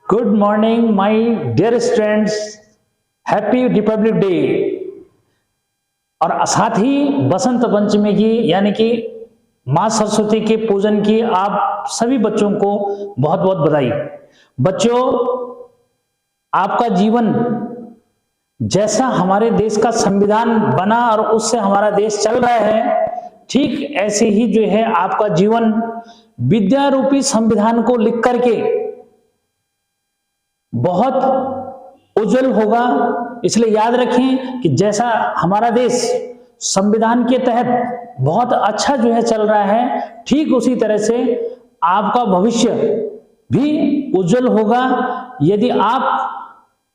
Good morning my dear students, happy Republic Day. और साथ ही बसंत पंचमी की यानी कि मां सरस्वती के पूजन की आप सभी बच्चों को बहुत बहुत बधाई। बच्चों, आपका जीवन जैसा हमारे देश का संविधान बना और उससे हमारा देश चल रहा है, ठीक ऐसे ही जो है आपका जीवन विद्या रूपी संविधान को लिख करके बहुत उज्जवल होगा। इसलिए याद रखें कि जैसा हमारा देश संविधान के तहत बहुत अच्छा जो है चल रहा है, ठीक उसी तरह से आपका भविष्य भी उज्जवल होगा यदि आप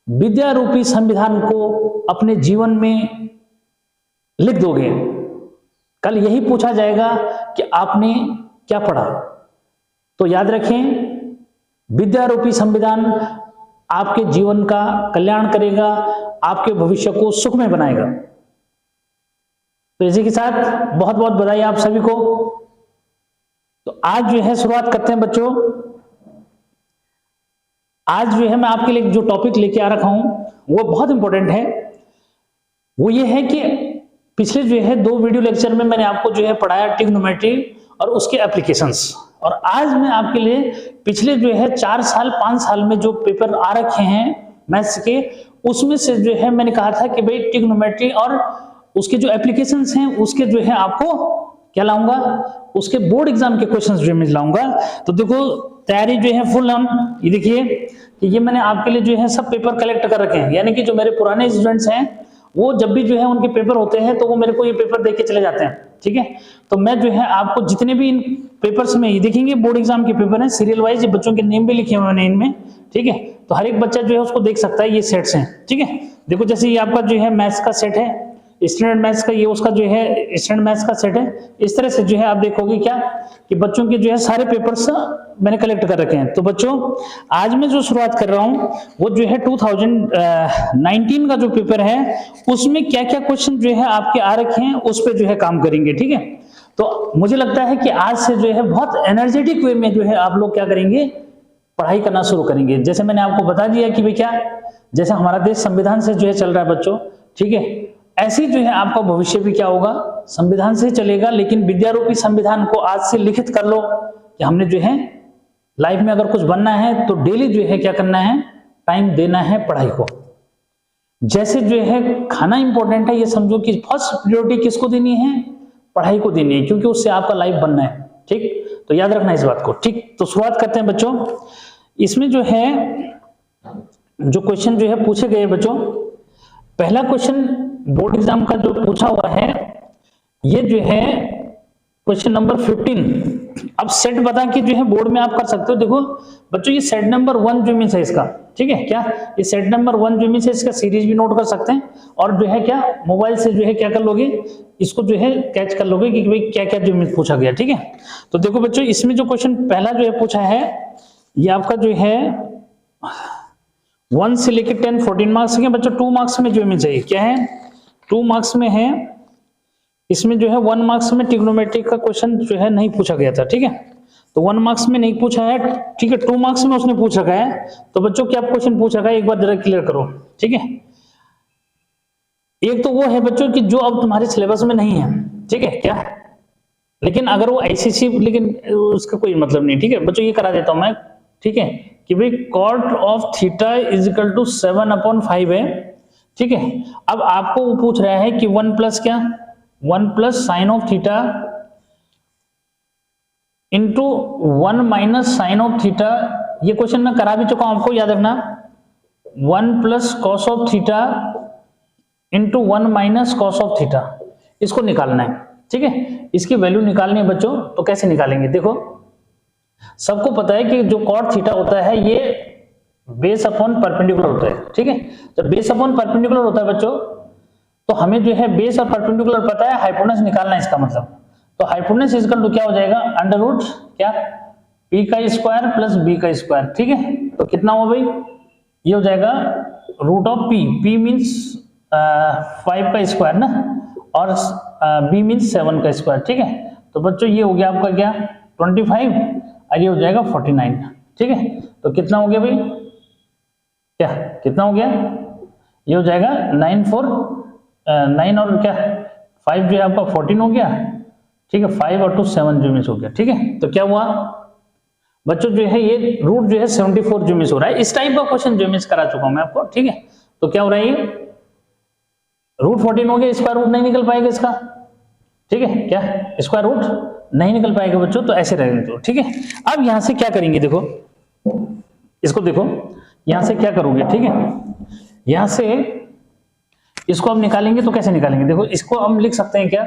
विद्या रूपी संविधान को अपने जीवन में लिख दोगे। कल यही पूछा जाएगा कि आपने क्या पढ़ा। तो याद रखें, विद्या रूपी संविधान आपके जीवन का कल्याण करेगा, आपके भविष्य को सुखमय बनाएगा। तो इसी के साथ बहुत बहुत बधाई आप सभी को। तो आज जो है शुरुआत करते हैं बच्चों। आज जो है मैं आपके लिए जो टॉपिक लेके आ रखा हूं वो बहुत इंपॉर्टेंट है। वो ये है कि पिछले जो है 2 वीडियो लेक्चर में मैंने आपको जो है पढ़ाया ट्रिग्नोमेट्री और उसके एप्लीकेशंस, और आज मैं आपके लिए पिछले जो है 4 साल 5 साल में जो पेपर आ रखे हैं मैथ्स के, उसमें से जो है मैंने कहा था कि भाई ट्रिग्नोमेट्री और उसके जो एप्लीकेशंस हैं उसके जो है आपको क्या लाऊंगा, उसके बोर्ड एग्जाम के क्वेश्चंस जो मैं लाऊंगा। तो देखो तैयारी जो है फुल ऑन। ये देखिए कि ये मैंने आपके लिए जो है सब पेपर कलेक्ट कर रखे हैं, यानी कि जो मेरे पुराने स्टूडेंट्स हैं वो जब भी जो है उनके पेपर होते हैं तो वो मेरे को ये पेपर देके चले जाते हैं, ठीक है। तो मैं जो है आपको जितने भी इन पेपर्स में, ये देखेंगे बोर्ड एग्जाम के पेपर हैं सीरियल वाइज, ये बच्चों के नेम भी लिखे हुए हैं इनमें, ठीक है। तो हर एक बच्चा जो है उसको देख सकता है, ये सेट्स हैं, ठीक है। देखो जैसे ये आपका जो है मैथ्स का सेट है, स्टैंडर्ड मैथ्स का, ये उसका जो है स्टैंडर्ड मैथ्स का सेट है। इस तरह से जो है आप देखोगे क्या कि बच्चों के जो है सारे पेपर्स मैंने कलेक्ट कर रखे हैं। तो बच्चों आज मैं जो शुरुआत कर रहा हूं वो जो है 2019 का जो पेपर है उसमें क्या क्या क्वेश्चन जो है आपके आ रखे हैं उस पर जो है काम करेंगे, ठीक है। तो मुझे लगता है कि आज से जो है बहुत एनर्जेटिक वे में जो है आप लोग क्या करेंगे, पढ़ाई करना शुरू करेंगे। जैसे मैंने आपको बता दिया कि भाई क्या, जैसे हमारा देश संविधान से जो है चल रहा है बच्चों, ठीक है, ऐसे जो है आपका भविष्य भी क्या होगा, संविधान से चलेगा। लेकिन विद्यारूपी संविधान को आज से लिखित कर लो कि हमने जो है लाइफ में अगर कुछ बनना है तो डेली जो है क्या करना है, टाइम देना है पढ़ाई को। जैसे जो है खाना इंपॉर्टेंट है, ये समझो कि फर्स्ट प्रायोरिटी किसको देनी है, पढ़ाई को देनी है, क्योंकि उससे आपका लाइफ बनना है, ठीक। तो याद रखना इस बात को, ठीक। तो शुरुआत करते हैं बच्चों। इसमें जो है जो क्वेश्चन जो है पूछे गए बच्चों, पहला क्वेश्चन बोर्ड एग्जाम का जो पूछा हुआ है ये जो है क्वेश्चन नंबर 15। अब सेट बता के जो है बोर्ड में आप कर सकते हो। देखो बच्चों ये सेट नंबर 1 जो मीन्स है इसका, ठीक है क्या, ये सेट नंबर 1 जो मीन्स है इसका सीरीज भी नोट कर सकते हैं, और जो है क्या मोबाइल से जो है क्या कर लोगे, इसको जो है कैच कर लोगे कि भाई क्या क्या जो मीन्स पूछा गया, ठीक है। तो देखो बच्चों इसमें जो क्वेश्चन पहला जो है पूछा है ये आपका जो है 1 से लेकर 10 14 मार्क्स के बच्चों। 2 मार्क्स में जो मीन्स चाहिए क्या है, 2 मार्क्स में है। इसमें जो है 1 मार्क्स में ट्रिग्नोमेट्री का क्वेश्चन जो है नहीं पूछा गया था, ठीक है। तो 1 मार्क्स में नहीं पूछा है, ठीक है। 2 मार्क्स में उसने पूछा गया है। तो बच्चों क्या क्वेश्चन पूछा गया एक बार जरा क्लियर करो, ठीक है। एक तो वो है बच्चों कि जो अब तुम्हारे सिलेबस में नहीं है, ठीक है क्या, लेकिन अगर वो आईसीसी, लेकिन उसका कोई मतलब नहीं, ठीक है बच्चों। ये करा देता हूं मैं, ठीक है, कि भाई cot of theta is equal to 7/5 है, ठीक है। अब आपको वो पूछ रहा है कि 1 प्लस क्या, 1 plus sine of theta into 1 minus sine of theta. ये क्वेश्चन मैं करा भी चुका हूं, आपको याद रखना। 1 plus cos of theta into 1 minus cos of theta, इसको निकालना है, ठीक है। इसकी वैल्यू निकालनी है बच्चों। तो कैसे निकालेंगे, देखो सबको पता है कि जो कॉट थीटा होता है ये बेस अपॉन परपेंडिकुलर होता है, ठीक है। जब बेस अपॉन परपेंडिकुलर होता है बच्चों तो हमें जो है बेस और परपेंडिकुलर पता है, हाइपोटेनस निकालना है इसका मतलब। तो हाइपोटेनस इक्वल टू क्या हो जाएगा, अंडर रूट क्या p का स्क्वायर प्लस b का स्क्वायर, ठीक है। तो कितना हो भाई, ये हो जाएगा रूट ऑफ p मीन्स 5 का स्क्वायर ना, और b मीन्स 7 का स्क्वायर, ठीक है। तो बच्चों ये हो गया आपका क्या 25 और ये हो जाएगा 49, ठीक है। तो कितना हो गया भाई क्या कितना हो गया, ये हो जाएगा 9 4 9 और क्या 5 जो है आपका 14 हो गया, ठीक है। 5 और 2 7 जो मिस हो गया, ठीक है। तो क्या हुआ बच्चों, जो है ये रूट जो है 74 जो मिस हो रहा है। इस टाइप का क्वेश्चन जो मिस करा चुका हूं मैं आपको, ठीक है। तो क्या हो रहा है, ये रूट 14 हो गया, स्क्वायर रूट नहीं निकल पाएगा इसका, ठीक है। क्या स्क्वायर रूट नहीं निकल पाएगा बच्चों, तो ऐसे रहेंगे तो, ठीक है। अब यहां से क्या करेंगे, देखो इसको, देखो यहां से क्या करोगे, ठीक है। यहां से इसको हम निकालेंगे तो कैसे निकालेंगे, देखो इसको हम लिख सकते हैं क्या,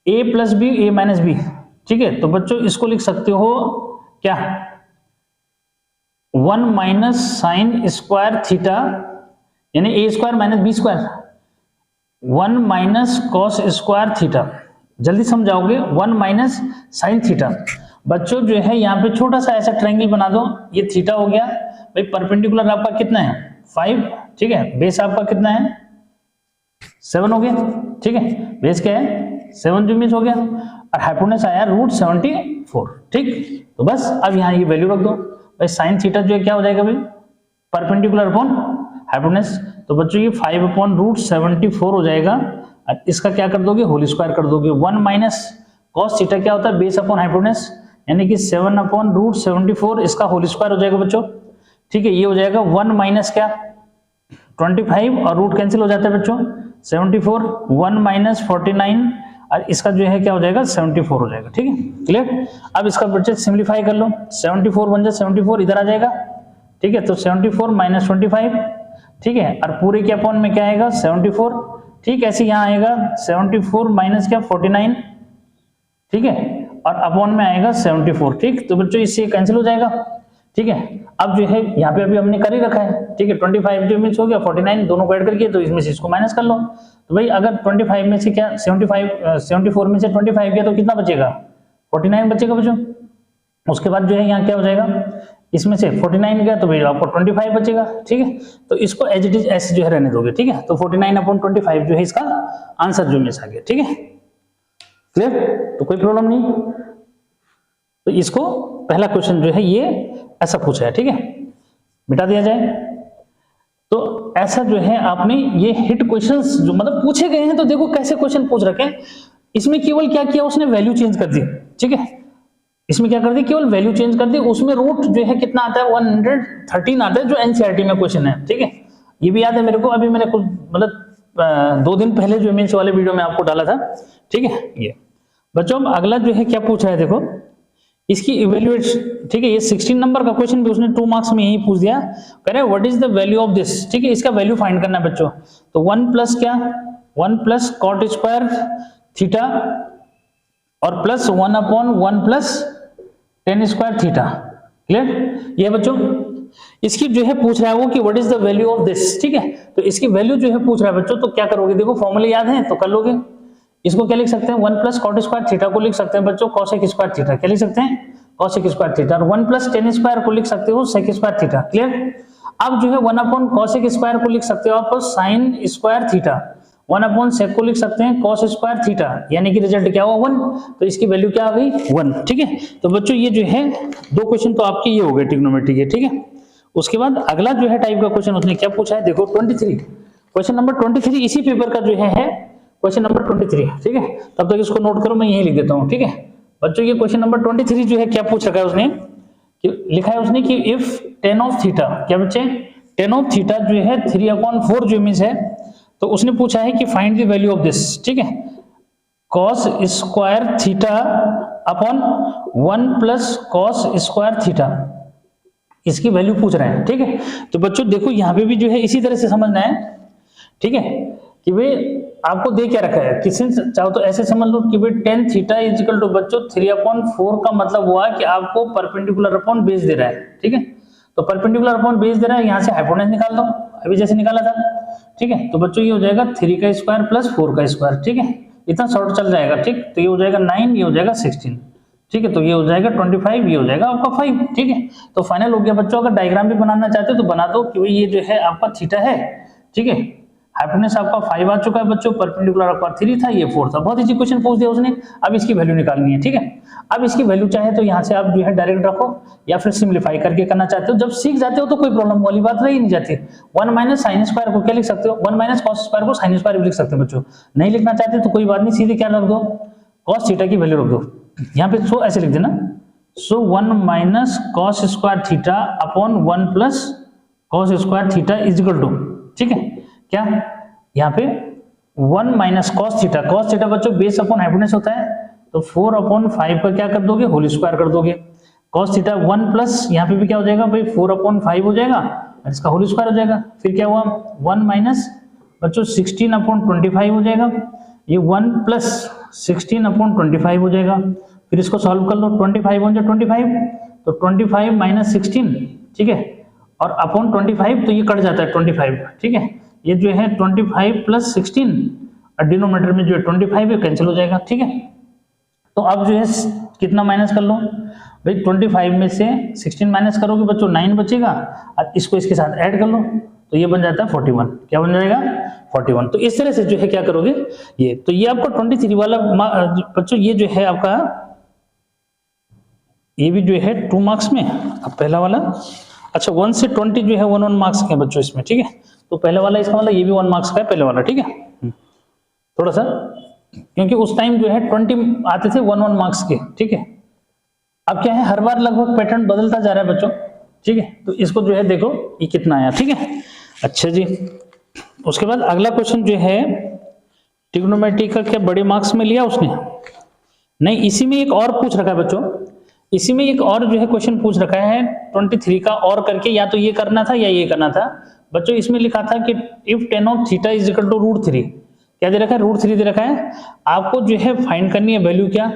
a plus b a minus b, ठीक है। तो बच्चों इसको लिख सकते हो क्या, 1 माइनस साइन स्क्वायर थीटा, यानी a square minus B square, 1 minus cos square theta. जल्दी समझाओगे, 1 माइनस साइन थीटा। बच्चों जो है यहाँ पे छोटा सा ऐसा ट्रायंगल बना दो, ये थीटा हो गया भाई, परपेंडिकुलर आपका कितना है 5, ठीक है। बेस आपका कितना है 7 हो गया, ठीक है। बेस क्या है 7 जो मिस हो गया, और हाइपोटेनस आया रूट 74, ठीक। तो बस अब यहाँ ये वैल्यू रख दो भाई, साइन थीटा जो है क्या हो जाएगा भाई, परपेंडिकुलर अपॉन हाइपोटेनस। तो बच्चों ये 5 अपॉन रूट 74 हो जाएगा, और इसका क्या कर दोगे, होल स्क्वायर कर दोगे। 1 माइनस कॉस थीटा क्या होता है, बेस अपॉन हाइपोटेनस, यानी कि 7 अपॉन रूट 74, इसका होल स्क्वायर हो जाएगा बच्चों, ठीक है। ये हो जाएगा 1 माइनस क्या 25, और रूट कैंसिल हो जाता है बच्चों 74, 1 माइनस 49, और इसका जो है क्या हो जाएगा 74 हो जाएगा, ठीक है। क्लियर। अब इसका बच्चे सिंप्लीफाई कर लो, 74 बन जाए 74 इधर आ जाएगा, ठीक है। तो 74 माइनस 25, ठीक है, और पूरे के अपॉन में क्या आएगा 74, ठीक। ऐसे यहाँ आएगा 74 माइनस क्या 49, ठीक है, और अपॉन में आएगा 74, ठीक। तो बच्चों इससे कैंसिल हो जाएगा, ठीक है। अब जो है यहाँ पे अभी हमने कर ही रखा है, ठीक है। 25 जो मिस हो गया 49, दोनों को ऐड करके, तो इसमें से इसको माइनस कर लो। तो भाई अगर 25 में से क्या 74 में से 25 गया तो कितना बचेगा 49 बचेगा बच्चों। उसके बाद जो है यहाँ क्या हो जाएगा, इसमें से 49 गया तो भाई आपको 25 बचेगा, ठीक है। तो इसको एज इट इज ऐसे जो है रहने दोगे, ठीक है। तो 49 अपॉन 25 जो है इसका आंसर जो मिस आ गया, ठीक है। क्लियर, तो कोई प्रॉब्लम नहीं। तो इसको पहला क्वेश्चन जो है ये ऐसा पूछा है, ठीक है, मिटा दिया जाए। तो ऐसा जो है आपने ये हिट क्वेश्चंस जो मतलब पूछे गए हैं, तो देखो कैसे क्वेश्चन पूछ रखे हैं। इसमें केवल क्या किया उसने, वैल्यू चेंज कर दी, ठीक है। इसमें क्या कर दी, केवल वैल्यू चेंज कर दी। उसमें रूट जो है कितना आता है 113 आता है, जो एनसीईआरटी में क्वेश्चन है, ठीक है। ये भी याद है मेरे को, अभी मैंने कुछ मतलब 2 दिन पहले जो मेंस वाले वीडियो में आपको डाला था, ठीक है। ये बच्चों अगला जो है क्या पूछ रहा है, देखो इसकी इवेल्युएट, ठीक है। ये 16 नंबर का क्वेश्चन भी उसने 2 मार्क्स में यही पूछ दिया, कह रहे हैं what is the value of this, ठीक है। इसका वैल्यू फाइंड करना है बच्चों। तो 1 प्लस क्या 1 प्लस कॉट स्क्वायर थीटा, और plus 1 upon 1 plus ten square theta. Clear, ये बच्चों इसकी जो है पूछ रहा है वो कि what is the value of this, ठीक है। तो इसकी वैल्यू जो है पूछ रहा है बच्चों, तो क्या करोगे, देखो फॉर्मूले याद है तो कर लोगे। इसको क्या लिख सकते हैं 1 प्लस कॉट स्क्वायर थीटा को लिख सकते हैं बच्चों कॉसेक स्क्वायर थीटा, क्या लिख सकते हैं कॉसेक स्क्वायर थीटा, और 1 प्लस टेन स्क्वायर को लिख सकते हो सेक स्क्वायर थीटा। क्लियर। अब जो है 1 अपॉन कॉसेक स्क्वायर को लिख सकते हो आप sine square theta, 1 upon sec को लिख सकते हैं कॉस स्क्वायर थीटा, यानी कि रिजल्ट क्या हुआ 1, तो इसकी वैल्यू क्या आ गई 1, ठीक है। तो बच्चों ये जो है 2 क्वेश्चन तो आपके ये हो गए ट्रिग्नोमेट्री के, ठीक है। उसके बाद अगला जो है टाइप का क्वेश्चन उसने क्या पूछा है, देखो 23 क्वेश्चन नंबर 23 इसी पेपर का जो है क्वेश्चन नंबर 23, ठीक है। तब तक इसको नोट करो, मैं यही लिख देता हूँ, ठीक है। बच्चों ये क्वेश्चन नंबर 23 जो है क्या पूछ रखा है उसने, कि लिखा है उसने कि इफ टेन ऑफ थीटा, क्या बच्चे टेन ऑफ थीटा जो है 3/4 जो मीन्स है, तो उसने पूछा है कि find the value of this, ठीक है, cos square theta upon 1 plus cos square theta, इसकी वैल्यू पूछ रहे हैं, ठीक है। तो बच्चों देखो यहाँ पे भी जो है इसी तरह से समझना है, ठीक है, कि वे आपको दे क्या रखा है, किसी चाहो तो ऐसे समझ लो कि भाई tan theta is equal to बच्चों 3/4 का मतलब हुआ कि आपको परपेंडिकुलर अपॉन बेस दे रहा है, ठीक है। तो परपेंडिकुलर अपॉन बेस दे रहा है, यहाँ से हाइपोटेनस निकाल दो अभी जैसे निकाला था, ठीक है। तो बच्चों ये हो जाएगा 3 का स्क्वायर प्लस 4 का स्क्वायर, ठीक है, इतना शॉर्ट चल जाएगा, ठीक। तो ये हो जाएगा 9, ये हो जाएगा 16, ठीक है। तो ये हो जाएगा 25, ये हो जाएगा आपका 5, ठीक है। तो फाइनल हो गया बच्चों। अगर डायग्राम भी बनाना चाहते हो तो बना दो कि भाई ये जो है आपका थीटा है, ठीक है, हाइपोटेनस आपका 5 आ चुका है बच्चों, परपेंडिकुलर आपका 3 था, ये 4 था। बहुत इजी क्वेश्चन पूछ दिया उसने। अब इसकी वैल्यू निकालनी है, ठीक है। अब इसकी वैल्यू चाहे तो यहाँ से आप जो है डायरेक्ट रखो या फिर सिंप्लीफाई करके करना चाहते हो। जब सीख जाते हो तो कोई प्रॉब्लम वाली बात रही नहीं जाती। 1 माइनस साइन स्क्वायर को क्या लिख सकते हो, 1 माइनस कॉस स्क्वायर को साइन स्क्वायर भी लिख सकते हो बच्चों। नहीं लिखना चाहते तो कोई बात नहीं, सीधे क्या रख दो, कॉस थीटा की वैल्यू रख दो यहाँ पे। सो ऐसे लिख देना, so 1 minus cos square theta upon 1 plus cos square theta is equal to, ठीक है, क्या यहाँ पे 1 माइनस कॉस थीटा बच्चों बेस अपॉन हाइपोटेनस होता है, तो 4 अपॉन 5 का क्या कर दोगे, होल स्क्वायर कर दोगे। कॉस थीटा 1 प्लस यहाँ पे भी क्या हो जाएगा भाई, 4 अपॉन 5 हो जाएगा और इसका होल स्क्वायर हो जाएगा। फिर क्या हुआ, 1 माइनस बच्चों 16 अपॉन 25 हो जाएगा, ये 1 प्लस 16 अपॉन 25 हो जाएगा। फिर इसको सॉल्व कर लो, 25 वन जा 25, तो 25 माइनस 16, ठीक है, और अपॉन 25 तो ये कट जाता है 25, ठीक है। ये जो है 25 प्लस 16 और डिनोमिनेटर में जो है 25 है, कैंसिल हो जाएगा, ठीक है। तो अब जो है कितना माइनस कर लो भाई, 25 में से 16 माइनस करोगे बच्चों 9 बचेगा और इसको इसके साथ ऐड कर लो तो ये बन जाता है 41। क्या बन जाएगा, 41। तो इस तरह से जो है क्या करोगे ये, तो ये आपका 23 वाला बच्चों ये जो है आपका, ये भी जो है 2 मार्क्स में। अब पहला वाला, अच्छा 1 से 20 जो है 1 मार्क्स के बच्चों इसमें, ठीक है। तो पहले वाला इसका मतलब ये भी 1 मार्क्स का है पहले वाला, ठीक है। थोड़ा सा क्योंकि उस टाइम जो है 20 आते थे 1 मार्क्स के, ठीक है। अब क्या है, हर बार लगभग पैटर्न बदलता जा रहा है बच्चों, ठीक है। तो इसको जो है देखो ये कितना आया, ठीक है। अच्छा जी, उसके बाद अगला क्वेश्चन जो है ट्रिग्नोमेट्री का, क्या बड़े मार्क्स में लिया उसने, नहीं, इसी में एक और पूछ रखा है बच्चों, इसी में एक और जो है क्वेश्चन पूछ रखा है 23 का और करके, या तो ये करना था या ये करना था बच्चों। इसमें लिखा था कि if tan of theta is equal to √3, क्या दे रखा है, √3 दे रखा है। आपको जो है फाइंड करनी है वैल्यू क्या,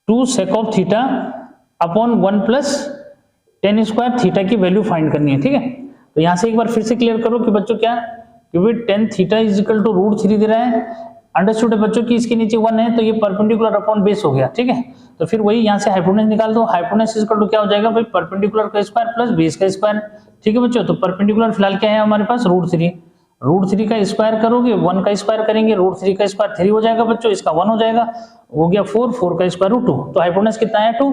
2 सेक of theta upon 1 plus ten square theta की वैल्यू फाइंड करनी है, ठीक है। तो यहां से एक बार फिर से क्लियर करो कि बच्चों क्या, क्योंकि tan theta is equal to √3 दे रहा है, अंडरस्टूड है बच्चों कि इसके नीचे 1 है तो ये परपेंडिकुलर अपॉन बेस हो गया, ठीक है। तो फिर वही यहाँ से हाइपोटेनस निकाल दो, हाइपोटेनस इज इक्वल टू क्या हो जाएगा भाई, परपेंडिकुलर का स्क्वायर प्लस बेस का स्क्वायर, ठीक है बच्चों। तो परपेंडिकुलर फिलहाल क्या है हमारे पास, √3 का स्क्वायर करोगे 1 का स्क्वायर करेंगे, √3 का स्क्वायर 3 हो जाएगा बच्चों, इसका 1 हो जाएगा, हो गया 4 का स्क्वायर √2। तो हाइपोटेनस कितना है 2,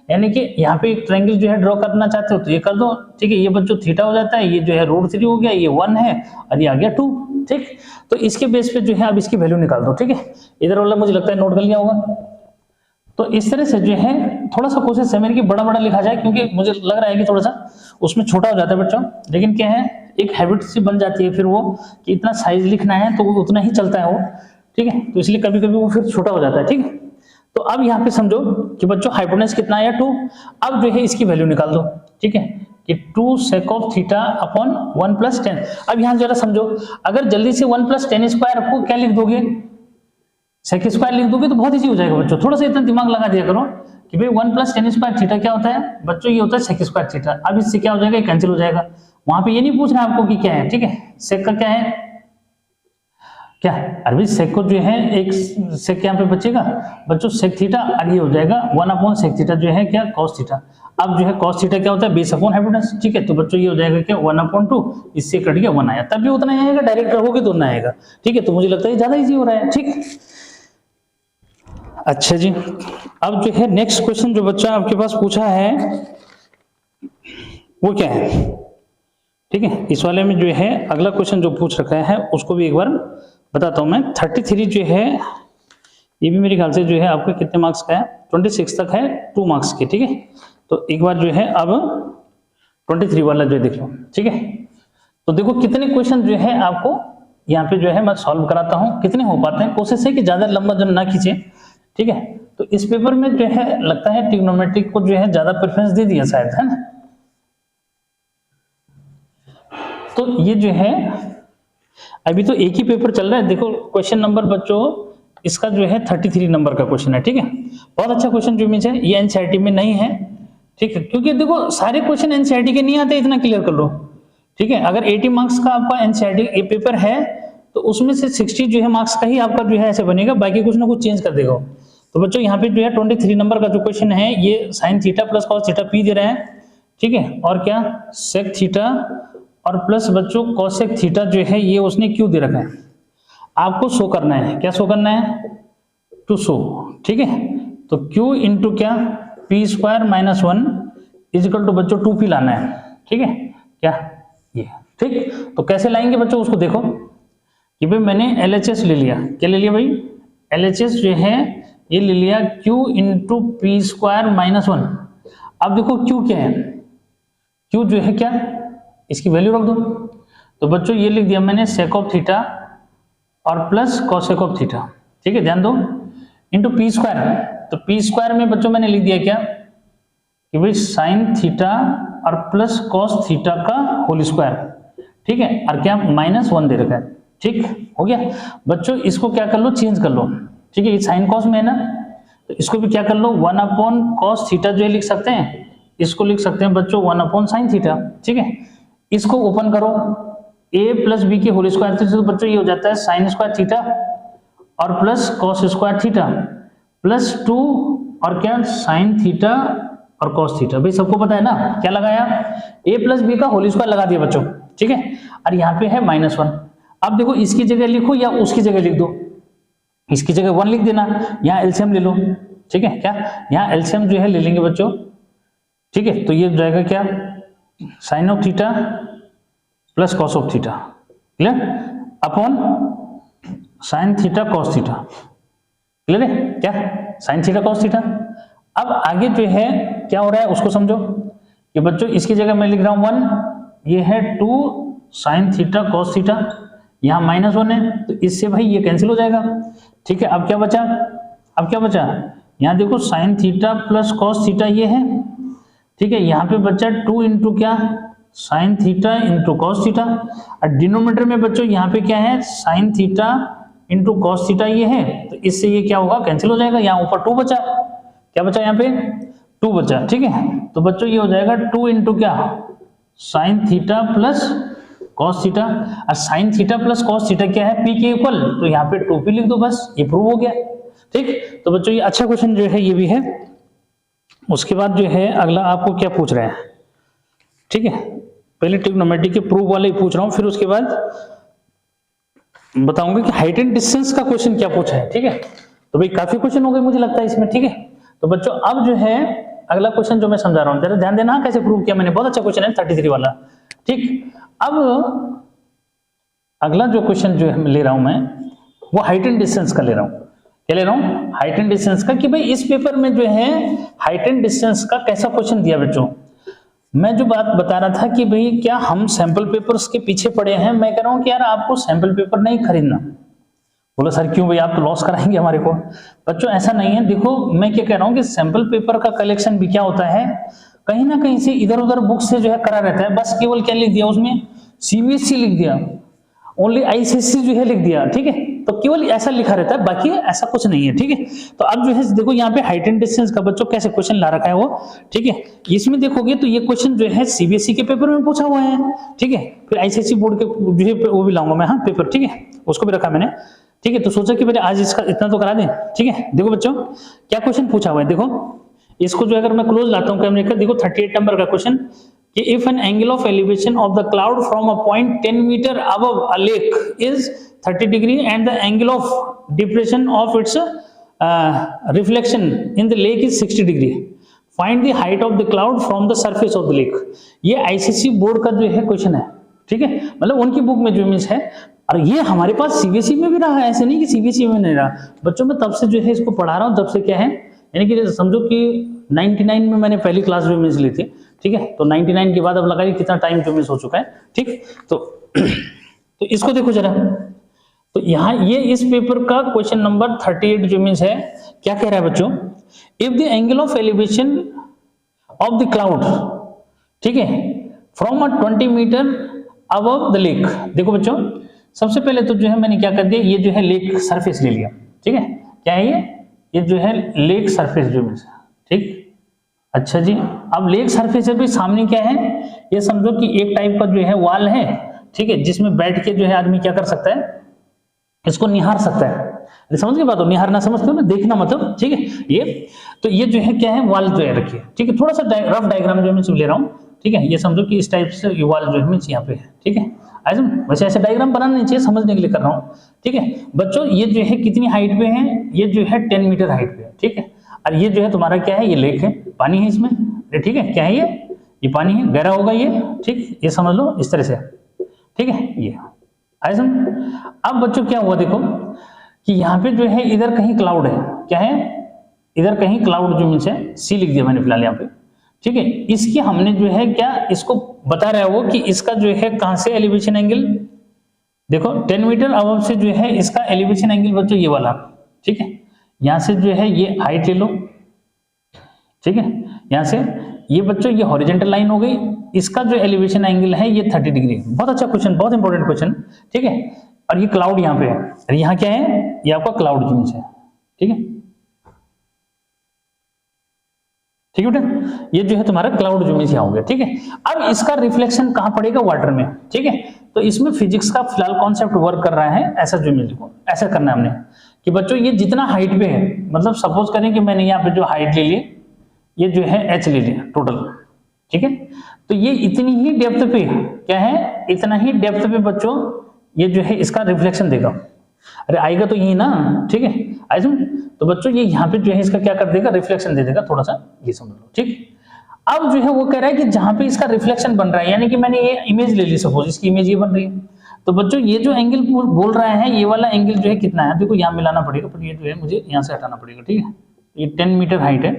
यानी कि यहाँ पे एक ट्रायंगल जो है ड्रॉ करना चाहते हो तो ये कर दो, ठीक है। ये बच्चों थीटा हो जाता है, ये जो है √3 हो गया, ये 1 है और ये आ गया 2, ठीक। तो इसके बेस पे जो है अब इसकी वैल्यू निकाल दो, ठीक है। इधर वाला मुझे लगता है नोट कर लिया होगा। तो इस तरह से जो है थोड़ा सा कोशिश है मेरी कि बड़ा बड़ा लिखा जाए, क्योंकि मुझे लग रहा है कि थोड़ा सा उसमें छोटा हो जाता है बच्चों, लेकिन क्या है एक हैबिट सी बन जाती है फिर वो कि इतना साइज लिखना है तो वो उतना ही चलता है वो, ठीक है। तो इसलिए कभी कभी वो फिर छोटा हो जाता है, ठीक है। तो अब यहाँ पे समझो कि बच्चों हाइपोटेनस कितना आया 2, अब जो है इसकी वैल्यू निकाल दो, ठीक है, कि 2 सेक ऑफ थीटा अपॉन 1 प्लस 10। अब यहाँ जरा समझो, अगर जल्दी से 1 प्लस 10 स्क्वायर को क्या लिख दोगे, सेक स्क्वायर लिख दोगे तो बहुत इजी हो जाएगा बच्चों। थोड़ा सा इतना दिमाग लगा दिया करो कि भाई 1 प्लस 10 स्क्वायर थीटा क्या होता है बच्चों, ये होता है सेक स्क्वायर थीटा। अब इससे क्या हो जाएगा, कैंसिल हो जाएगा। वहां पे ये नहीं पूछ रहा आपको कि क्या है, ठीक है। सेक का क्या है, क्या है, अरे सेक को जो है एक सेक यहाँ पे बचेगा बच्चों सेक थीटा, और ये हो जाएगा 1 अपॉन सेक थीटा जो है क्या, कॉस थीटा। अब जो है कॉस थीटा क्या होता है, बेस अपॉन हाइपोटेनस, ठीक है। तो बच्चों ये हो जाएगा क्या 1 अपॉन 2, इससे कट गया 1 आया, तब भी उतना ही आएगा, डायरेक्ट रखोगे तो उतना आएगा, ठीक है। तो मुझे लगता है ज्यादा इजी हो रहा है, ठीक है। अच्छा जी, अब जो है नेक्स्ट क्वेश्चन जो बच्चा आपके पास पूछा है वो क्या है, ठीक है। इस वाले में जो है अगला क्वेश्चन जो पूछ रखा है उसको भी एक बार बताता हूं मैं। 33 जो है ये भी मेरे ख्याल से जो है आपका कितने मार्क्स का है, 26 तक है 2 मार्क्स के, ठीक है। तो एक बार जो है अब 23 वाला जो है देख लो, ठीक है। तो देखो कितने क्वेश्चन जो है आपको यहाँ पे जो है मैं सॉल्व कराता हूँ, कितने हो पाते हैं, कोशिश है कि ज्यादा लंबा जो ना खींचे, ठीक है। तो इस पेपर में जो है लगता है ट्रिग्नोमेट्री को जो है ज्यादा प्रेफरेंस दे दिया शायद, है ना। तो ये जो है अभी तो एक ही पेपर चल रहा है, देखो क्वेश्चन नंबर बच्चों इसका जो है 33 नंबर का क्वेश्चन है, ठीक है। बहुत अच्छा क्वेश्चन जो मिल है, ये एनसीईआरटी में नहीं है, ठीक है, क्योंकि देखो सारे क्वेश्चन एनसीईआरटी के नहीं आते, इतना क्लियर कर लो, ठीक है। अगर 80 मार्क्स का आपका एनसीईआरटी पेपर है तो उसमें से 60 जो है मार्क्स का ही आपका जो है ऐसे बनेगा, बाकी कुछ ना कुछ चेंज कर देगा। तो बच्चों यहाँ पे जो है 23 नंबर का जो क्वेश्चन है ये sine theta plus cos theta P दे रहा है, ठीक है, और क्या सेक थीटा और प्लस बच्चों कोसेक थीटा जो है ये उसने क्यों दे रखा है, आपको शो करना है। क्या शो करना है? टू शो, ठीक है। तो Q इंटू क्या, P square minus 1 is equal to बच्चों 2P लाना है, ठीक है क्या ये, ठीक। तो कैसे लाएंगे बच्चों, उसको देखो कि भाई मैंने LHS ले लिया, क्या ले लिया भाई, LHS जो है ये ले लिया Q into P square minus 1। अब देखो Q क्या है, Q जो है क्या, इसकी वैल्यू रख दो। तो बच्चों ये लिख दिया मैंने सेक ऑफ थीटा और प्लस कॉसेक ऑफ थीटा, ठीक है, ध्यान दो, इंटू पी स्क्वायर। तो पी स्क्वायर में बच्चों मैंने लिख दिया क्या कि भाई साइन थीटा और प्लस कॉस थीटा का होल स्क्वायर, ठीक है, और क्या -1 दे रखा है, ठीक हो गया। बच्चों इसको क्या कर लो, चेंज कर लो, ठीक है, ये साइन कॉस में है ना, तो इसको भी क्या कर लो 1 कॉस थीटा जो है लिख सकते हैं, इसको लिख सकते हैं बच्चों 1 साइन थीटा, ठीक है। इसको ओपन करो, a प्लस बी के होल स्क्वायर से, तो बच्चों ये हो जाता है साइन स्क्वायर थीटा और plus cos square theta plus 2 और क्या साइन थीटा और कॉस थीटा। भाई सबको पता है ना क्या लगाया, a प्लस बी का होल स्क्वायर लगा दिया बच्चों, ठीक है, और यहाँ पे है -1। अब देखो इसकी जगह लिखो या उसकी जगह लिख दो, इसकी जगह 1 लिख देना, यहाँ एलसीएम ले लो, ठीक है क्या, यहाँ एलसीएम जो है ले लेंगे बच्चों, ठीक है। तो ये हो जाएगा क्या, sine of theta plus cos of theta, clear, upon sine theta cos theta, clear है क्या, साइन थीटा कॉस थीटा। अब आगे जो है क्या हो रहा है उसको समझो कि बच्चों इसकी जगह मैं लिख रहा हूं 1, ये है 2 साइन थीटा कॉस थीटा, यहाँ -1 है, तो इससे भाई ये कैंसिल हो जाएगा, ठीक है। अब क्या बचा, अब क्या बचा, यहाँ देखो sign theta plus cos theta ये है, ठीक है, यहाँ पे बचा 2 इंटू क्या sine theta into cos theta, और डिनोमिनेटर में बच्चों यहाँ पे क्या है sine theta into cos theta ये है, तो इससे ये क्या होगा कैंसिल हो जाएगा, यहाँ ऊपर 2 बचा, क्या बचा यहाँ पे 2 बचा, ठीक है। तो बच्चों ये हो जाएगा 2 इंटू क्या sine theta plus cos theta, और sine theta plus cos theta क्या है पी के इक्वल, तो यहाँ पे 2p लिख दो, बस ये प्रूव हो गया, ठीक। तो बच्चों ये अच्छा क्वेश्चन जो है ये भी है। उसके बाद जो है अगला आपको क्या पूछ रहे हैं, ठीक है, पहले ट्रिग्नोमेट्री के प्रूफ वाले ही पूछ रहा हूं, फिर उसके बाद बताऊंगा कि हाइट एंड डिस्टेंस का क्वेश्चन क्या पूछा है, ठीक है। तो भाई काफी क्वेश्चन हो गए मुझे लगता है इसमें, ठीक है। तो बच्चों अब जो है अगला क्वेश्चन जो मैं समझा रहा हूं, जरा ध्यान देना कैसे प्रूव किया मैंने, बहुत अच्छा क्वेश्चन है 33 वाला, ठीक। अब अगला जो क्वेश्चन जो है ले रहा हूं मैं वो हाइट एंड डिस्टेंस का ले रहा हूं, क्या ले रहा हूं, हाइट एंड डिस्टेंस का, कि भाई इस पेपर में जो है हाइट एंड डिस्टेंस का कैसा क्वेश्चन दिया बच्चों। मैं जो बात बता रहा था कि भाई क्या हम सैंपल पेपर्स के पीछे पड़े हैं, मैं कह रहा हूं कि यार आपको सैंपल पेपर नहीं खरीदना। बोला सर क्यों भाई, आप तो लॉस कराएंगे हमारे को। बच्चों ऐसा नहीं है, देखो मैं क्या कह रहा हूं कि सैंपल पेपर का कलेक्शन भी क्या होता है, कहीं ना कहीं से इधर उधर बुक से जो है करा रहता है, बस केवल क्या लिख दिया उसमें सीबीएसई लिख दिया, ओनली आईसीएसई जो है लिख दिया, ठीक है, तो केवल ऐसा लिखा रहता है, बाकी ऐसा कुछ नहीं है, ठीक है। तो अब जो है देखो यहाँ पे हाइट एंड डिस्टेंस का बच्चों कैसे क्वेश्चन ला रखा है वो, ठीक है। इसमें देखोगे तो ये क्वेश्चन जो है सीबीएसई के पेपर में पूछा हुआ है, ठीक है, फिर आईसीएसई बोर्ड के जो है वो भी लाऊंगा मैं, हाँ पेपर, ठीक है, उसको भी रखा मैंने, ठीक है। तो सोचा कि पहले आज इसका इतना तो करा दें, ठीक है। देखो बच्चों क्या क्वेश्चन पूछा हुआ है, देखो इसको जो अगर मैं क्लोज लाता हूँ कैमरे का, देखो 38 नंबर का क्वेश्चन कि if an angle of elevation of the cloud from a point 10 metre above a lake is 30 degree and the angle of depression of its reflection in the lake is 60 degree, find the height of the cloud from the surface of the lake. ये ICSE board का जो है question है, ठीक है, मतलब उनकी book में जो मीन्स है, और ये हमारे पास सीबीएसई में भी रहा है, ऐसे नहीं कि सीबीएसई में नहीं रहा। बच्चों मैं तब से जो है इसको पढ़ा रहा हूँ, तब से क्या है, यानी कि समझो कि 99 में मैंने पहली क्लास जो मिस ली थी, ठीक है, तो 99 के बाद अब लगाइए कितना टाइम जो मिस हो चुका है, ठीक। तो इसको देखो जरा, तो यहाँ ये इस पेपर का क्वेश्चन नंबर 38 जो मीन्स है, क्या कह रहा है बच्चों, if the angle of elevation of the cloud, ठीक है, from 20 metre above the lake. देखो बच्चों सबसे पहले तो जो है मैंने क्या कर दिया, ये जो है लेक सरफेस ले लिया, ठीक है, क्या है ये जो है लेक सरफेस जो मीन्स, ठीक। अच्छा जी, अब लेक सरफेस है, सामने क्या है, ये समझो कि एक टाइप का जो है वॉल है, ठीक है, जिसमें बैठ के जो है आदमी क्या कर सकता है, इसको निहार सकता है। समझ के बात हो, निहारना समझते हो ना, देखना मतलब, ठीक है। ये तो ये जो है क्या है, वॉल जो है रखिए, ठीक है, थोड़ा सा रफ डायग्राम जो मैं ले रहा हूँ, ठीक है, ये समझो कि इस टाइप से ये वाला जो है मीन्स यहाँ पे है, ठीक है। वैसे ऐसे डायग्राम बनाना नहीं चाहिए, समझने के लिए कर रहा हूँ, ठीक है बच्चों। ये जो है कितनी हाइट पे है, ये जो है 10 मीटर हाइट पे है, ठीक है। और ये जो है तुम्हारा क्या है, ये लेक है, पानी है इसमें, ठीक है। क्या है ये पानी है, गहरा होगा ये, ठीक, ये समझ लो इस तरह से, ठीक है। ये आए समझ। अब बच्चों क्या हुआ, देखो कि यहाँ पे जो है इधर कहीं क्लाउड है, क्या है, इधर कहीं क्लाउड जो मीन्स है, सी लिख दिया मैंने फिलहाल यहाँ पे, ठीक है। इसकी हमने जो है क्या, इसको बता रहा है वो कि इसका जो है कहां से एलिवेशन एंगल, देखो 10 मीटर अबव से जो है इसका एलिवेशन एंगल बच्चों ये वाला, ठीक है। यहां से जो है ये हाइट ले लो, ठीक है। यहां से ये बच्चों ये हॉरिजॉन्टल लाइन हो गई, इसका जो एलिवेशन एंगल है ये 30 डिग्री। बहुत अच्छा क्वेश्चन, बहुत इंपॉर्टेंट क्वेश्चन, ठीक है। और ये क्लाउड यहाँ पे है, और यहाँ क्या है, ये आपका क्लाउड जो मीन्स है, ठीक है, ठीक है बेटा। ये जो है तुम्हारा क्लाउड जो मीन्स यहाँ हो गया, ठीक है। अब इसका रिफ्लेक्शन कहाँ पड़ेगा, वाटर में, ठीक है। तो इसमें फिजिक्स का फिलहाल कॉन्सेप्ट वर्क कर रहा है, ऐसा जो मीन्स को ऐसा करना है हमने कि बच्चों ये जितना हाइट पे है, मतलब सपोज करें कि मैंने यहाँ पे जो हाइट ले ली, ये जो है h ले लिया टोटल, ठीक है। तो ये इतनी ही डेप्थ पे क्या है, इतना ही डेप्थ पे बच्चों ये जो है इसका रिफ्लेक्शन देगा। अरे आएगा तो यही ना, ठीक है। आई समझ। तो बच्चों ये यहाँ पे जो है इसका क्या कर देगा, रिफ्लेक्शन दे देगा थोड़ा सा, ये समझ लो, ठीक। अब जो है वो कह रहा है कि जहां पे इसका रिफ्लेक्शन बन रहा है, यानी कि मैंने ये इमेज ले ली, सपोज इसकी इमेज ये बन रही है, तो बच्चों ये जो एंगल बोल रहा है, ये वाला एंगल जो है कितना है, देखो यहाँ मिलाना पड़ेगा, पर ये जो है मुझे यहाँ से हटाना पड़ेगा, ठीक है। ये 10 मीटर हाइट है,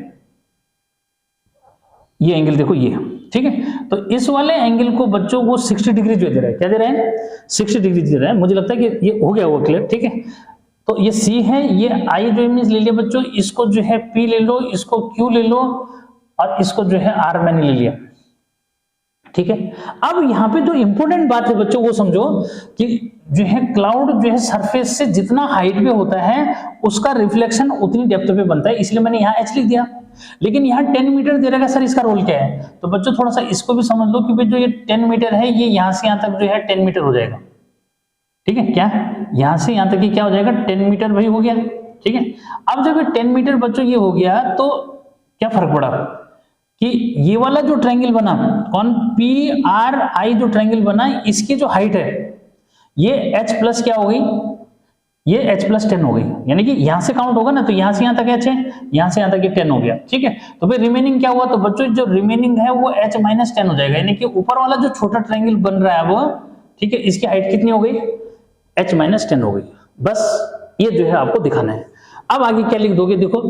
ये एंगल देखो ये, ठीक है। तो इस वाले एंगल को बच्चों वो 60 डिग्री जो दे रहा है, क्या दे रहा है, 60 डिग्री दे रहा है। मुझे लगता है कि ये हो गया वो क्लियर, ठीक है। तो ये C है, ये I जो इमेज ले लिया बच्चों, इसको जो है P ले लो, इसको Q ले लो, और इसको जो है R मैंने ले लिया, ठीक है। अब यहाँ पे जो इंपॉर्टेंट बात है बच्चों वो समझो कि जो है क्लाउड जो है सरफेस से जितना हाइट पे होता है उसका रिफ्लेक्शन उतनी डेप्थ पे बनता है, इसलिए मैंने यहाँ h लिख दिया। लेकिन यहाँ 10 मीटर दे रहेगा, सर इसका रोल क्या है, तो बच्चों थोड़ा सा इसको भी समझ लो कि भाई जो ये 10 मीटर है, ये यहाँ से यहाँ तक जो है 10 मीटर हो जाएगा, ठीक है। क्या यहाँ से यहाँ तक ये क्या हो जाएगा, 10 मीटर भाई हो गया, ठीक है। अब जब ये 10 मीटर बच्चों ये हो गया, तो क्या फर्क पड़ा कि ये वाला जो ट्रायंगल बना, कौन, PRI जो ट्रायंगल बना, इसकी जो हाइट है ये h प्लस क्या हो गई, ये h प्लस 10 हो गई, यानी कि यहां से काउंट होगा ना, तो यहां से यहां तक h है, यहां से यहां तक ये 10 हो गया, ठीक है। तो फिर रिमेनिंग क्या हुआ, तो बच्चों जो रिमेनिंग है वो h माइनस 10 हो जाएगा, यानी कि ऊपर वाला जो छोटा ट्रायंगल बन रहा है वो, ठीक है, इसकी हाइट कितनी हो गई, h माइनस 10 हो गई। बस ये जो है आपको दिखाना है। अब आगे क्या लिख दोगे, देखो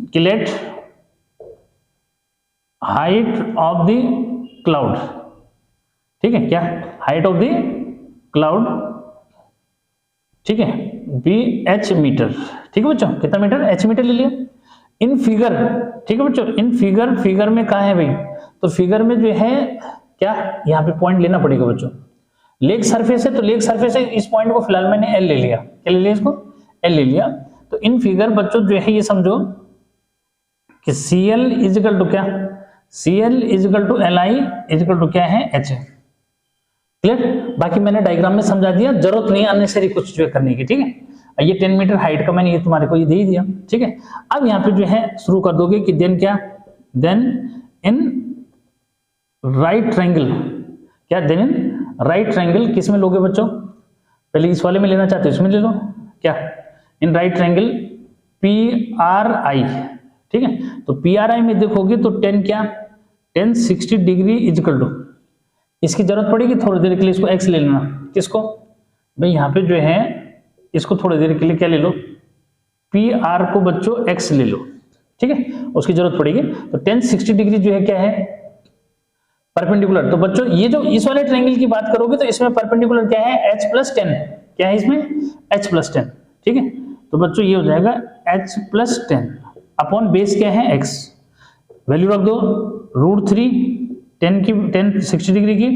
कि let height of the cloud, ठीक है, क्या हाइट ऑफ द क्लाउड, ठीक है, BH मीटर, ठीक है बच्चों, कितना मीटर, h मीटर ले लिया। इन फिगर, ठीक है बच्चों, इन फिगर में कहा है भाई, तो फिगर में जो है क्या, यहाँ पे पॉइंट लेना पड़ेगा बच्चों। लेग सरफेस है, तो लेग सरफेस है, इस पॉइंट को फिलहाल मैंने L ले लिया, क्या ले लिया इसको, L ले लिया। तो इन फिगर बच्चों जो है ये समझो कि CL इज इक्वल टू क्या, CL is equal to LI is equal to क्या है, H। क्लियर। बाकी मैंने डायग्राम में समझा दिया, जरूरत नहीं अननेसेसरी कुछ जो है करने की, ठीक है। ये 10 मीटर हाइट का मैंने ये तुम्हारे को ये दे ही दिया, ठीक है। अब यहाँ पे जो है शुरू कर दोगे कि देन क्या, देन इन राइट ट्रायंगल, क्या, देन इन राइट ट्रायंगल किस में लोगे बच्चों, पहले इस वाले में लेना चाहते हो, इसमें ले लो, क्या, इन राइट ट्रायंगल PRI, ठीक है। तो PRI में देखोगे तो 10 क्या, 10 60 डिग्री इज इक्वल टू, इसकी जरूरत पड़ेगी थोड़ी देर के लिए, इसको x ले लेना, किसको भाई, यहाँ पे जो है इसको थोड़ी देर के लिए क्या ले लो, PR को बच्चों x ले लो, ठीक है, उसकी जरूरत पड़ेगी। तो 10 60 डिग्री जो है क्या है, परपेंडिकुलर। तो बच्चों ये जो इस वाले ट्रायंगल की बात करोगे तो इसमें परपेंडिकुलर क्या है, h प्लस 10, क्या है इसमें, h प्लस 10, ठीक है। तो बच्चों ये हो जाएगा h प्लस 10 अपॉन बेस क्या है, x, वैल्यू रख दो √3, 10 60 डिग्री की,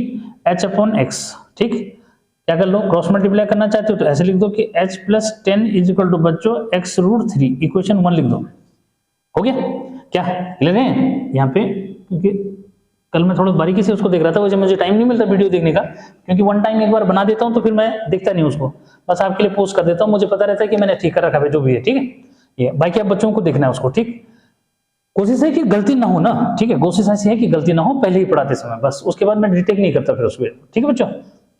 h अपॉन x, ठीक। क्या कर लो, क्रॉस मल्टीप्लाई करना चाहते हो तो ऐसे लिख दो कि h plus 10 is equal to बच्चों x √3, इक्वेशन 1 लिख दो, हो गया। क्या क्लियर है यहाँ पे, क्योंकि कल मैं थोड़ा बारीकी से उसको देख रहा था, वजह मुझे टाइम नहीं मिलता वीडियो देखने का, क्योंकि वन टाइम एक बार बना देता हूँ तो फिर मैं देखता नहीं उसको, बस आपके लिए पोस्ट कर देता हूँ, मुझे पता रहता है कि मैंने ठीक कर रखा है जो भी है, ठीक है। ये बाकी आप बच्चों को देखना है उसको, ठीक। कोशिश है कि गलती ना हो ना, ठीक है, कोशिश ऐसी है कि गलती ना हो पहले ही पढ़ाते समय, बस उसके बाद मैं रिटेक नहीं करता फिर उसको, ठीक है बच्चों।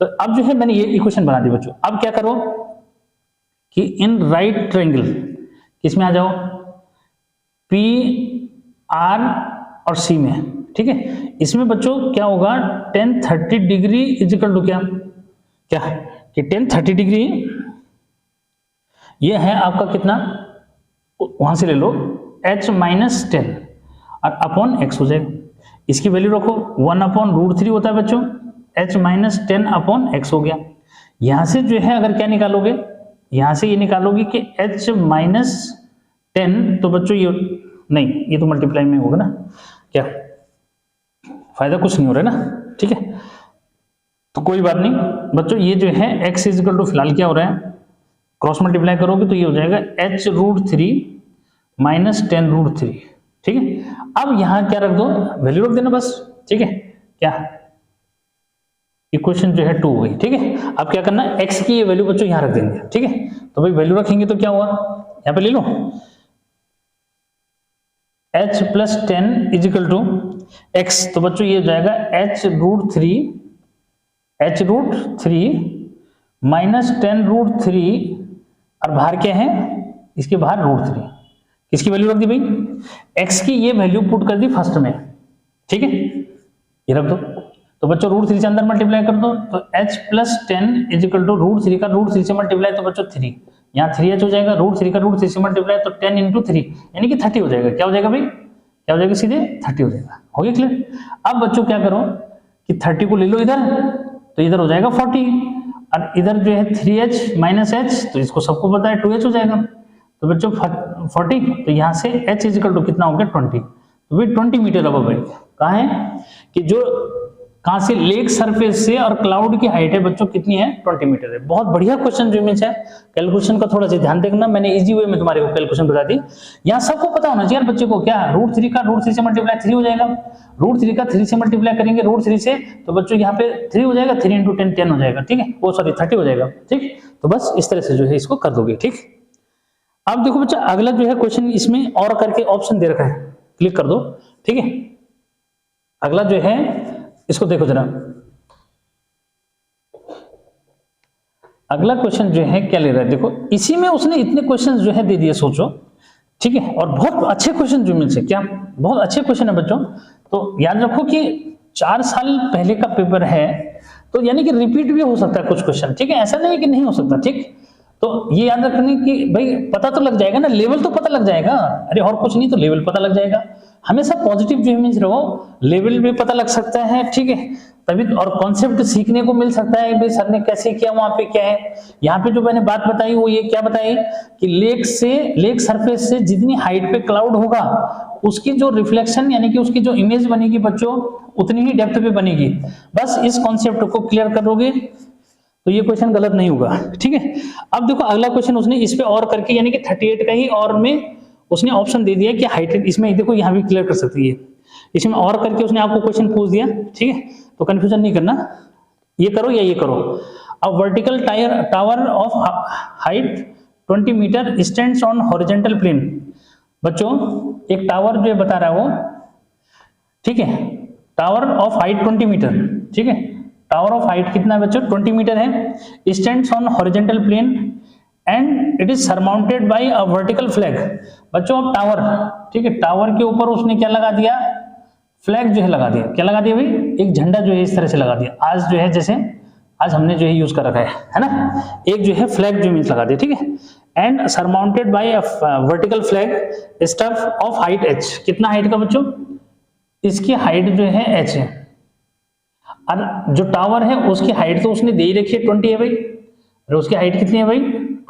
तो अब जो है मैंने ये इक्वेशन बना दी बच्चों। अब क्या करो कि इन राइट ट्रायंगल किसमें आ जाओ, पी आर और सी में, ठीक है। इसमें बच्चों क्या होगा, tan 30 डिग्री इजिकल टू क्या क्या कि tan 30 डिग्री ये है आपका कितना, वहां से ले लो h माइनस 10 और अपॉन x हो जाएगा। इसकी वैल्यू रखो 1/√3 होता है बच्चों, h माइनस 10 अपॉन x हो गया। यहां से जो है अगर क्या निकालोगे, यहां से ये निकालोगे कि h माइनस 10, तो बच्चों ये नहीं, ये तो मल्टीप्लाई में होगा ना, क्या फायदा कुछ नहीं हो रहा है ना, ठीक है। तो कोई बात नहीं बच्चों, ये जो है x इजिकल टू फिलहाल क्या हो रहा है, क्रॉस मल्टीप्लाई करोगे तो ये हो जाएगा h√3 माइनस 10√3, ठीक है। अब यहां क्या रख दो, वैल्यू रख देना बस, ठीक है। क्या इक्वेशन जो है 2 हो गई, ठीक है। अब क्या करना, x की ये वैल्यू बच्चों यहां रख देंगे, ठीक है। तो भाई वैल्यू रखेंगे तो क्या हुआ, यहां पे ले लो h plus 10 is equal to x, तो बच्चों ये हो जाएगा h√3 माइनस 10√3 और बाहर क्या है, इसके बाहर √3, इसकी वैल्यू रख दी भाई, x की ये वैल्यू पुट कर दी फर्स्ट में, ठीक है, ये रख दो। तो बच्चों √3 से अंदर मल्टीप्लाई कर दो, तो h प्लस 10 इजिकल टू √3 का √3 से मल्टीप्लाई, तो बच्चों 3, यहाँ 3h हो जाएगा, √3 का √3 से मल्टीप्लाई तो 10 × 3 यानी कि 30 हो जाएगा। क्या हो जाएगा भाई, क्या हो जाएगा, सीधे 30 हो जाएगा। हो गया क्लियर। अब बच्चों क्या करो कि 30 को ले लो इधर, तो इधर हो जाएगा 40 और इधर जो है 3h माइनस h, तो इसको सबको पता है 2h हो जाएगा। तो बच्चों 40, तो यहाँ से h इजिकल टू कितना हो गया 20, तो भाई 20 मीटर अब भाई कहाँ है कि जो कहाँ से लेक सरफेस से और क्लाउड की हाइट है बच्चों कितनी है, 20 मीटर है। बहुत बढ़िया क्वेश्चन जो मीन्स है, कैलकुलेशन का थोड़ा सा ध्यान देखना, मैंने इजी वे में तुम्हारे को कैलकुलेशन बता दी। यहाँ सबको पता होना चाहिए बच्चे को, क्या √3 का √3 से मल्टीप्लाई 3 हो जाएगा, √3 का 3 से मल्टीप्लाई करेंगे √3 से, तो बच्चों यहाँ पे 3 हो जाएगा, 3 × 10 10 हो जाएगा, ठीक है, वो सॉरी 30 हो जाएगा, ठीक। तो बस इस तरह से जो है इसको कर दोगे, ठीक। अब देखो बच्चा अगला जो है क्वेश्चन, इसमें और करके ऑप्शन दे रखा है, क्लिक कर दो, ठीक है। अगला जो है इसको देखो जरा, अगला क्वेश्चन जो है क्या ले रहा है, देखो इसी में उसने इतने क्वेश्चन जो है दे दिए, सोचो, ठीक है, और बहुत अच्छे क्वेश्चन जो मिलते, क्या बहुत अच्छे क्वेश्चन है बच्चों। तो याद रखो कि 4 साल पहले का पेपर है, तो यानी कि रिपीट भी हो सकता है कुछ क्वेश्चन, ठीक है, ऐसा नहीं कि नहीं हो सकता, ठीक। तो ये याद रखने कि भाई पता तो लग जाएगा ना, लेवल तो पता लग जाएगा, अरे और कुछ नहीं तो लेवल पता लग जाएगा। हमेशा पॉजिटिव जो इमेज रहो, लेवल भी पता लग सकता है, ठीक है, तभी और कॉन्सेप्ट सीखने को मिल सकता है भाई सर ने कैसे किया, वहां पे क्या है। यहाँ पे जो मैंने बात बताई वो ये क्या बताई कि लेक सरफेस से जितनी हाइट पे क्लाउड होगा उसकी जो रिफ्लेक्शन यानी कि उसकी जो इमेज बनेगी बच्चों उतनी ही डेप्थ पे बनेगी। बस इस कॉन्सेप्ट को क्लियर करोगे तो ये क्वेश्चन गलत नहीं होगा, ठीक है। अब देखो अगला क्वेश्चन उसने इस पे और करके यानी कि 38 का ही और में उसने ऑप्शन दे दिया कि हाइट, इसमें देखो यहाँ भी क्लियर कर सकती है, इसमें और करके उसने आपको क्वेश्चन पूछ दिया, ठीक है, तो कंफ्यूजन नहीं करना, ये करो या ये करो। अब vertical tower of height 20 metre stands on horizontal plane, बच्चों एक टावर जो बता रहा है वो, ठीक है, टावर ऑफ हाइट 20 मीटर, ठीक है, टावर ऑफ हाइट कितना है बच्चों 20 मीटर है, stands on horizontal plane and it is surmounted by a vertical flag. बच्चों अब टावर, ठीक है, टावर के ऊपर उसने क्या लगा दिया, फ्लैग जो है लगा दिया, क्या लगा दिया भाई, एक झंडा जो है इस तरह से लगा दिया, आज जो है जैसे आज हमने जो है यूज कर रखा है ना, एक जो है फ्लैग जो मीन्स लगा दिया, ठीक है, and surmounted by a vertical flag stuff of height h, कितना हाइट का बच्चों, इसकी हाइट जो है h है, और जो टावर है उसकी हाइट तो उसने दे ही रखी है 20 है भाई, और उसकी हाइट कितनी है भाई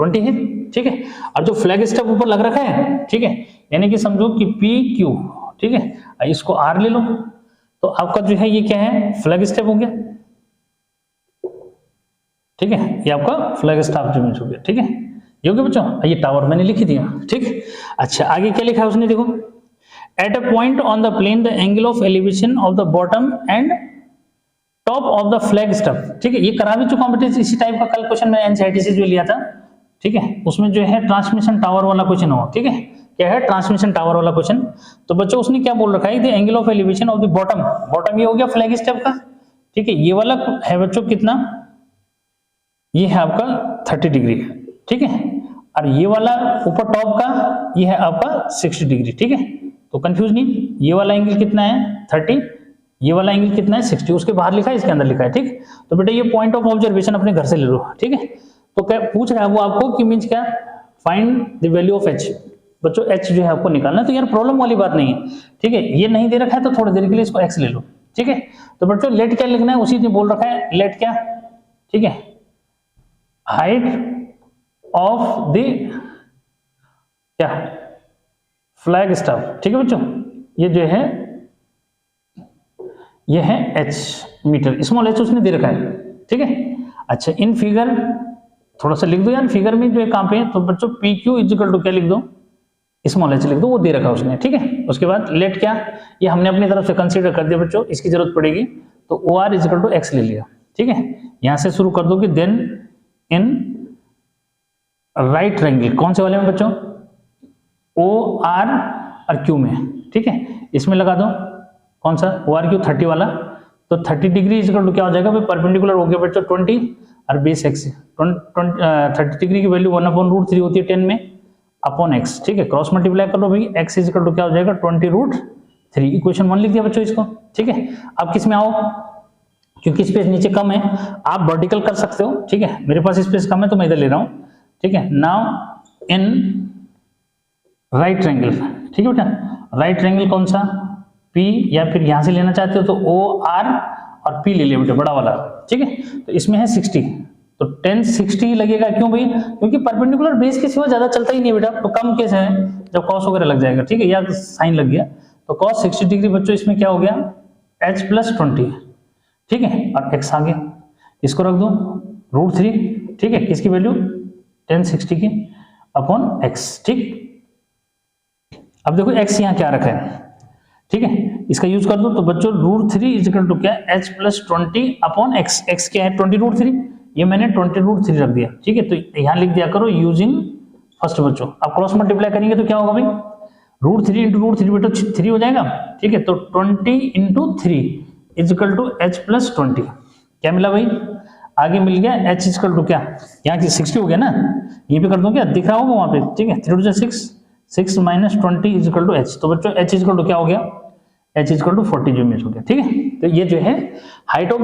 20 है, ठीक है, और जो फ्लैग स्टफ ऊपर लग रखा है, ठीक है, यानी कि समझो कि PQ, ठीक है, इसको R ले लो, तो आपका जो है ये क्या है फ्लैग स्टफ हो गया, ठीक है, ये आपका फ्लैग स्टफ जो हो गया, ठीक है, ये हो गया बच्चों, ये टावर मैंने लिख दिया, ठीक। अच्छा आगे क्या लिखा है उसने, देखो at a point on the plane the angle of elevation of the bottom and top of the flag staff, ठीक है, ये करा भी चुका हूं, इसी टाइप का कल क्वेश्चन मैंने एनसीईआरटी से जो लिया था, ठीक है, उसमें जो है ट्रांसमिशन टावर वाला क्वेश्चन हो, ठीक है, क्या है, ट्रांसमिशन टावर वाला क्वेश्चन। तो बच्चों उसने क्या बोल रखा है, the angle of elevation of the bottom, bottom ये हो गया फ्लैग स्टेप का, ठीक है। ये वाला है बच्चों कितना, ये है आपका 30 डिग्री, ठीक है। और ये वाला ऊपर टॉप का ये है आपका 60 डिग्री, ठीक है। तो कंफ्यूज नहीं, ये वाला एंगल कितना है 30, ये वाला एंगल कितना है 60, उसके बाहर लिखा है इसके अंदर लिखा है, ठीक। तो बेटा ये पॉइंट ऑफ ऑब्जर्वेशन अपने घर से ले लो, ठीक है। तो क्या पूछ रहा है वो आपको कि मींस क्या, find the value of H. बच्चों एच जो है आपको निकालना है, तो यार प्रॉब्लम वाली बात नहीं है, ठीक है। ये नहीं दे रखा है तो थोड़ी देर के लिए इसको एक्स ले लो, ठीक है। तो बच्चों लेट क्या लिखना है, उसी ने बोल रखा है लेट क्या, ठीक है, हाइट ऑफ द क्या फ्लैग स्टाफ, ठीक है बच्चों। ये जो है ये है h मीटर, स्मॉल h उसने दे रखा है, ठीक है। अच्छा इन फिगर थोड़ा सा लिख दो यार, फिगर में जो है कहां पे है, तो बच्चों पी क्यू इक्वल टू क्या लिख दो, स्मॉल h लिख दो, वो दे रखा है उसने, ठीक है। उसके बाद लेट क्या, ये हमने अपनी तरफ से कंसीडर कर दिया बच्चों, इसकी जरूरत पड़ेगी तो O R equal to x ले लिया, ठीक है। यहां से शुरू कर दो कि देन इन राइट ट्रायंगल, कौन से वाले में बच्चों, ओ आर और क्यू में, ठीक है। इसमें लगा दो कौन सा, ओ आर क्यू 30 वाला, तो 30 डिग्री इक्वल टू क्या हो जाएगा भाई, परपेंडिकुलर हो गया बच्चों 20 और बेस एक्स, 30 डिग्री की वैल्यू 1/√3 होती है 10 में अपॉन एक्स, ठीक है। क्रॉस मल्टीप्लाई कर लो भाई, एक्स इक्वल टू क्या हो जाएगा 20√3, इक्वेशन 1 लिख दिया बच्चों इसको, ठीक है। अब किस में आओ, क्योंकि स्पेस नीचे कम है आप वर्टिकल कर सकते हो, ठीक है। मेरे पास स्पेस कम है तो मैं इधर ले रहा हूं, ठीक है। नाउ इन राइट ट्रायंगल, ठीक है बेटा, राइट ट्रायंगल कौन सा, P, या फिर यहां से लेना चाहते हो तो O R और P ले लिया बेटा बड़ा वाला, ठीक है। तो इसमें है 60, तो 10 60 लगेगा, क्यों भाई, क्योंकि परपेंडिकुलर बेस के सिवा ज्यादा चलता ही नहीं बेटा, तो कम केस है जब कॉस वगैरह लग जाएगा, ठीक है, या साइन लग गया तो cos 60 डिग्री बच्चों इसमें क्या हो गया h + 20, ठीक है, और x आ गया, इसको रख दो √3, ठीक है, किसकी वैल्यू 10 60 की अपॉन x, ठीक। अब देखो x यहाँ क्या रखा है, ठीक है, इसका यूज कर दो, तो बच्चों √3 इक्वल टू क्या, h + 20 अपॉन x, x क्या है 20√3, ये मैंने 20√3 रख दिया, ठीक है। तो यहां लिख दिया करो यूजिंग फर्स्ट बच्चों, अब क्रॉस मल्टीप्लाई करेंगे तो क्या होगा भाई, √3 × √3 बेटा 3 हो जाएगा, ठीक है। तो 20 × 3 इक्वल टू h + 20, क्या मिला भाई, आगे मिल गया h इक्वल टू क्या, यहाँ की 60 हो गया ना, ये भी कर दो क्या, दिख रहा होगा वहां पे, ठीक है। 3 × 6 6 - 20 इक्वल टू h, तो बच्चों h इक्वल टू क्या हो गया, h इक्वल टू 40 जो मीटर हो गया, ठीक है। तो ये जो है हाइट ऑफ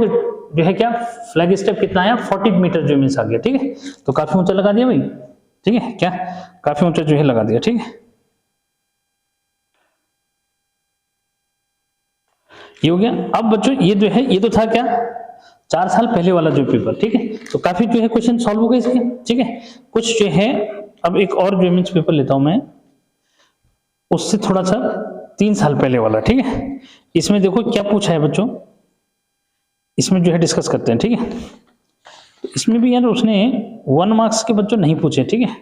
जो है क्या फ्लैग स्टेप कितना आया 40 मीटर जो मीन्स आ गया, ठीक है। तो काफी ऊंचा लगा दिया भाई, ठीक है, क्या काफी ऊंचा जो है लगा दिया, ठीक है। ये हो गया। अब बच्चों ये जो है ये तो था क्या 4 साल पहले वाला जो पेपर, ठीक है। तो काफी जो है क्वेश्चन सॉल्व हो गए इसके, ठीक है। कुछ जो है अब एक और जो मीन्स पेपर लेता हूं मैं, उससे थोड़ा सा 3 साल पहले वाला, ठीक है। इसमें देखो क्या पूछा है बच्चों, इसमें जो है डिस्कस करते हैं, ठीक है। तो इसमें भी यार उसने 1 मार्क्स के बच्चों नहीं पूछे, ठीक है।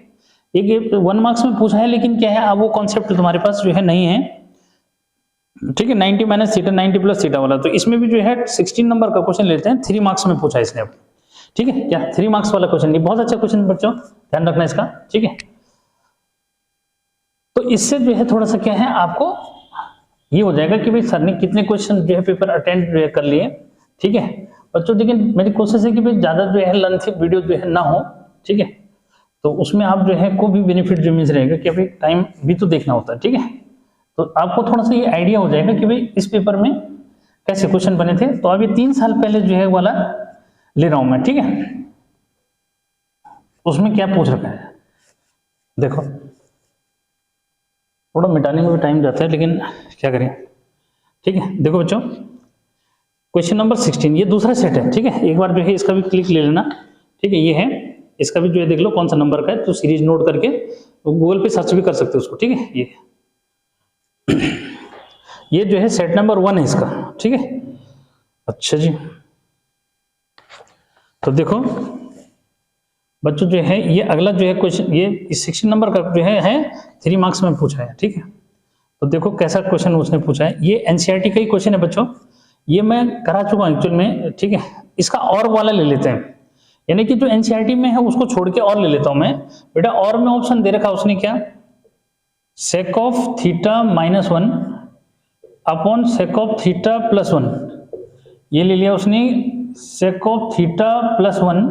एक 1 मार्क्स में पूछा है, लेकिन क्या है अब वो कॉन्सेप्ट तुम्हारे पास जो है नहीं है, ठीक है। 90 - थीटा 90 + थीटा वाला, तो इसमें भी जो है 16 नंबर का क्वेश्चन लेते हैं, 3 मार्क्स में पूछा है इसने, ठीक है। क्या 3 मार्क्स वाला क्वेश्चन नहीं, बहुत अच्छा क्वेश्चन बच्चों, ध्यान रखना इसका, ठीक है। तो इससे जो है थोड़ा सा क्या है आपको ये हो जाएगा कि भाई सर ने कितने क्वेश्चन जो है पेपर अटेंड जो है कर लिए, ठीक है बच्चों। लेकिन मेरी कोशिश है कि भाई ज्यादा जो है लेंथी वीडियो जो है ना हो, ठीक है। तो उसमें आप जो है को भी बेनिफिट जो मिल रहेगा कि भाई टाइम भी तो देखना होता है, ठीक है। तो आपको थोड़ा सा ये आइडिया हो जाएगा कि भाई इस पेपर में कैसे क्वेश्चन बने थे। तो अभी 3 साल पहले जो है वाला ले रहा हूं मैं, ठीक है। उसमें क्या पूछ रखा है देखो, थोड़ा मिटाने में भी टाइम जाता है, लेकिन क्या करें, ठीक है। देखो बच्चों क्वेश्चन नंबर 16, ये दूसरा सेट है, ठीक है। एक बार जो है इसका भी क्लिक ले लेना, ठीक है। ये है, इसका भी जो है देख लो कौन सा नंबर का है, तो सीरीज नोट करके गूगल पे सर्च भी कर सकते हो उसको, ठीक है। ये जो है सेट नंबर 1 है इसका, ठीक है। अच्छा जी, तो देखो बच्चों जो है ये अगला जो है क्वेश्चन, ये 16 नंबर का जो है 3 मार्क्स में पूछा है, ठीक है। तो देखो कैसा क्वेश्चन उसने पूछा है, ये एनसीईआरटी का ही क्वेश्चन है बच्चों, ये मैं करा चुका हूं एक्चुअल में, ठीक है। इसका और वाला ले लेते हैं, यानी कि जो एनसीईआरटी में है उसको छोड़ के और ले लेता हूं मैं बेटा। और में ऑप्शन दे रखा उसने क्या, sec of theta minus 1 upon sec of theta plus 1, ये ले लिया उसने sec of theta plus 1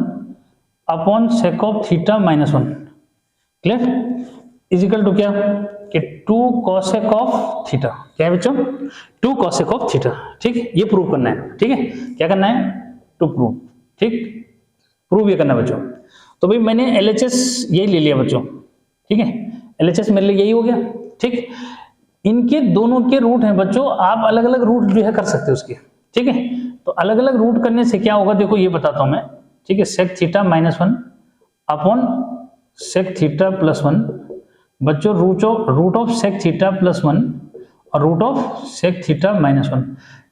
upon sec of theta minus 1, clear, equal to क्या कि 2 कॉसेक ऑफ थीटा, क्या है बच्चों 2 कॉसेक ऑफ थीटा, ठीक है, ये प्रूव करना है, ठीक है, क्या करना है टू प्रूव, ठीक, प्रूव ये करना है बच्चों। तो भाई मैंने LHS यही ले लिया बच्चों, ठीक है, LHS मेरे लिए यही हो गया, ठीक, इनके दोनों के रूट हैं बच्चों, आप अलग अलग रूट जो है कर सकते हो उसके, ठीक है, तो अलग अलग रूट करने से क्या होगा देखो ये बताता हूं मैं, ठीक है, sec theta minus 1 upon sec theta plus 1 बच्चों root of sec theta plus 1 और root of sec theta minus 1,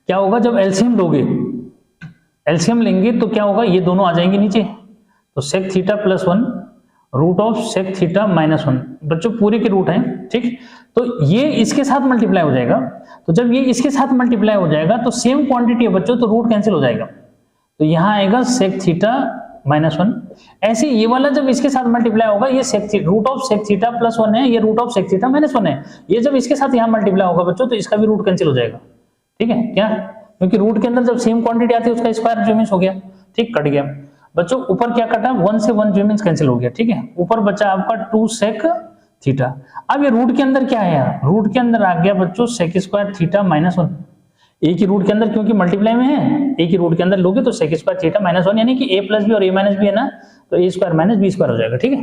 क्या होगा जब एलसीएम लोगे, एलसीएम लेंगे तो क्या होगा ये दोनों आ जाएंगे नीचे, तो sec theta plus 1 root of sec theta minus 1 बच्चों पूरे के रूट हैं, ठीक, तो ये इसके साथ मल्टीप्लाई हो जाएगा, तो जब ये इसके साथ मल्टीप्लाई हो जाएगा तो सेम क्वांटिटी है बच्चों, तो रूट कैंसिल हो जाएगा, तो यहां आएगा सेक थीटा माइनस 1, ऐसे ये वाला जब इसके साथ मल्टीप्लाई होगा ये root of sec theta plus 1 है, ये root of sec theta minus 1 है, ये जब इसके साथ यहां मल्टीप्लाई होगा बच्चों तो इसका भी रूट कैंसिल हो जाएगा, ठीक है, क्या, क्योंकि रूट के अंदर जब सेम क्वांटिटी आती है उसका स्क्वायर जो मींस हो गया, ठीक, कट गया बच्चों, ऊपर क्या कटा 1 से 1 जो मींस कैंसिल हो गया, ठीक है, ऊपर बचा आपका 2 सेक थीटा, अब ये रूट के अंदर क्या है यार, रूट के अंदर आ गया बच्चों सेक स्क्वायर थीटा माइनस 1, एक ही रूट के अंदर क्योंकि मल्टीप्लाई में है, एक ही रूट के अंदर लोगे तो सेक स्क्वायर थीटा माइनस 1 यानी कि a प्लस बी और a माइनस बी है ना, तो a square minus B square हो जाएगा, ठीक है,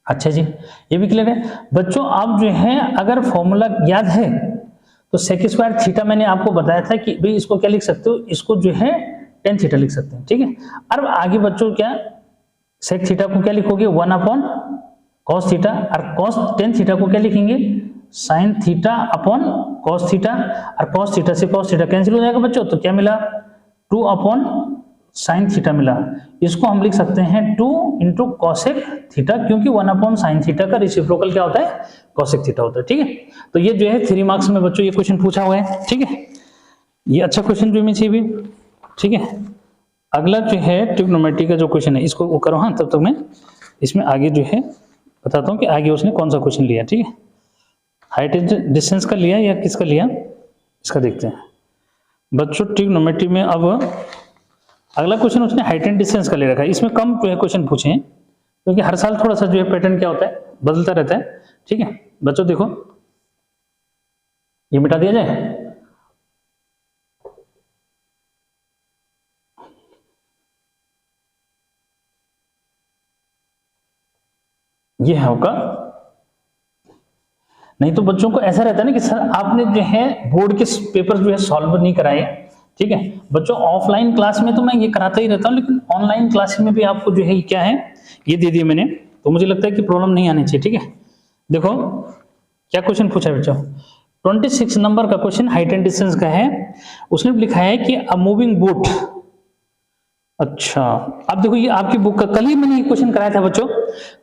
अच्छा जी ये भी क्लियर है बच्चों। आप जो है अगर फॉर्मूला याद है तो सेक स्क्वायर थीटा मैंने आपको बताया था कि भाई इसको क्या लिख सकते हो, इसको जो है टेन थीटा लिख सकते हैं, ठीक है, अब आगे बच्चों क्या सेक थीटा को क्या लिखोगे 1 अपॉन कॉस थीटा, और कॉस टेन थीटा को क्या लिखेंगे sine theta upon cos theta, और कॉस थीटा से कॉस थीटा कैंसिल हो जाएगा बच्चों, तो क्या मिला 2 अपॉन साइन थीटा मिला, इसको हम लिख सकते हैं 2 इंटू कॉसेक थीटा, क्योंकि 1 अपॉन साइन थीटा का रेसिप्रोकल क्या होता है कॉसेक थीटा होता है, ठीक है, तो ये जो है 3 मार्क्स में बच्चों ये क्वेश्चन पूछा हुआ है, ठीक है, ये अच्छा क्वेश्चन जो मुझे भी, ठीक है, अगला जो है ट्रिग्नोमेट्री का जो क्वेश्चन है इसको करो, हाँ तब तक मैं इसमें आगे जो है बताता हूँ कि आगे उसने कौन सा क्वेश्चन लिया, ठीक है, हाइट डिस्टेंस का लिया या किसका लिया इसका देखते हैं बच्चों। ट्रिग्नोमेट्री में अब अगला क्वेश्चन उसने हाइट एंड डिस्टेंस का ले रखा है, इसमें कम जो है क्वेश्चन पूछे हैं क्योंकि हर साल थोड़ा सा जो है पैटर्न क्या होता है बदलता रहता है, ठीक है बच्चों, देखो ये मिटा दिया जाए, ये है होगा, नहीं तो बच्चों को ऐसा रहता है ना कि सर आपने जो है बोर्ड के पेपर जो है सॉल्व नहीं कराए, ठीक है बच्चों, ऑफलाइन क्लास में तो मैं ये कराता ही रहता हूं, लेकिन ऑनलाइन क्लास में भी आपको जो है क्या है ये दे दिए मैंने, तो मुझे लगता है कि प्रॉब्लम नहीं आनी चाहिए, ठीक है, देखो क्या क्वेश्चन पूछा है बच्चों, 26 नंबर का क्वेश्चन हाइट एंड डिस्टेंस का है, उसने लिखा है कि अ मूविंग बोट, अच्छा अब देखो ये आपकी बुक का कल ही मैंने ये क्वेश्चन कराया था बच्चों,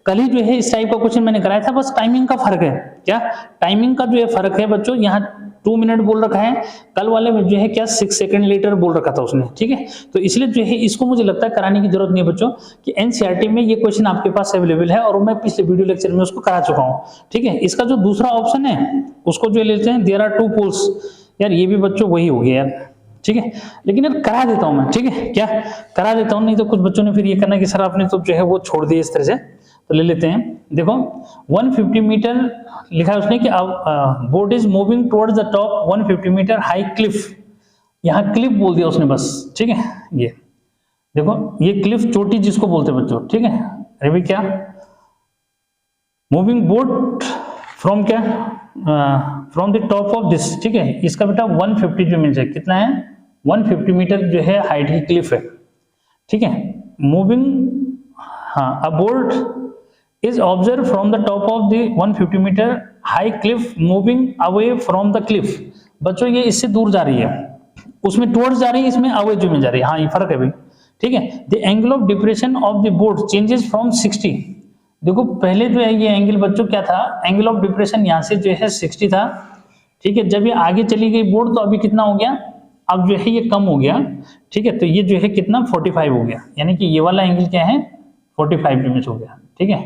कल ही जो है इस टाइप का क्वेश्चन मैंने कराया था, बस टाइमिंग का फर्क है, क्या टाइमिंग का जो है फर्क है बच्चों, यहाँ 2 मिनट बोल रखा है, कल वाले में जो है क्या 6 सेकंड लेटर बोल रखा था उसने, ठीक है, तो इसलिए जो है इसको मुझे लगता है कराने की जरूरत नहीं है बच्चों, कि एनसीईआरटी में ये क्वेश्चन आपके पास अवेलेबल है और मैं पिछले वीडियो लेक्चर में उसको करा चुका हूँ, ठीक है, इसका जो दूसरा ऑप्शन है उसको जो लेते हैं देयर आर 2 पोल्स, यार ये भी बच्चों वही हो गया यार, ठीक है, लेकिन यार करा देता हूं मैं, ठीक है, क्या करा देता हूं, नहीं तो कुछ बच्चों ने फिर ये करना कि सर आपने तो जो है वो छोड़ दिया इस तरह से, तो ले लेते हैं, देखो 150 मीटर लिखा है उसने कि boat is moving towards the top 150 metre high cliff, यहाँ क्लिफ बोल दिया उसने बस, ठीक है, ये देखो ये क्लिफ चोटी जिसको बोलते हैं बच्चों, ठीक है, अरे भाई क्या मूविंग बोट फ्रॉम क्या from the top of this, ठीक है, इसका बेटा 150 जो मीन्स है कितना है 150 मीटर जो है हाइट की क्लिफ है, ठीक है, मूविंग, हाँ a boat is observe from the top of the 150 metre high cliff moving away from the cliff, बच्चों ये इससे दूर जा रही है, उसमें टुवर्ड्स जा रही है, इसमें अवे जो में जा रही है, हाँ ये फर्क है भाई, ठीक है, the angle of depression of the boat changes from 60, देखो पहले जो है ये एंगल बच्चों क्या था, एंगल ऑफ डिप्रेशन यहाँ से जो है 60 था, ठीक है, जब ये आगे चली गई बोर्ड तो अभी कितना हो गया, अब जो है ये कम हो गया, ठीक है, तो ये जो है कितना 45 हो गया, यानी कि ये वाला एंगल क्या है 45 डिग्री हो गया, ठीक है,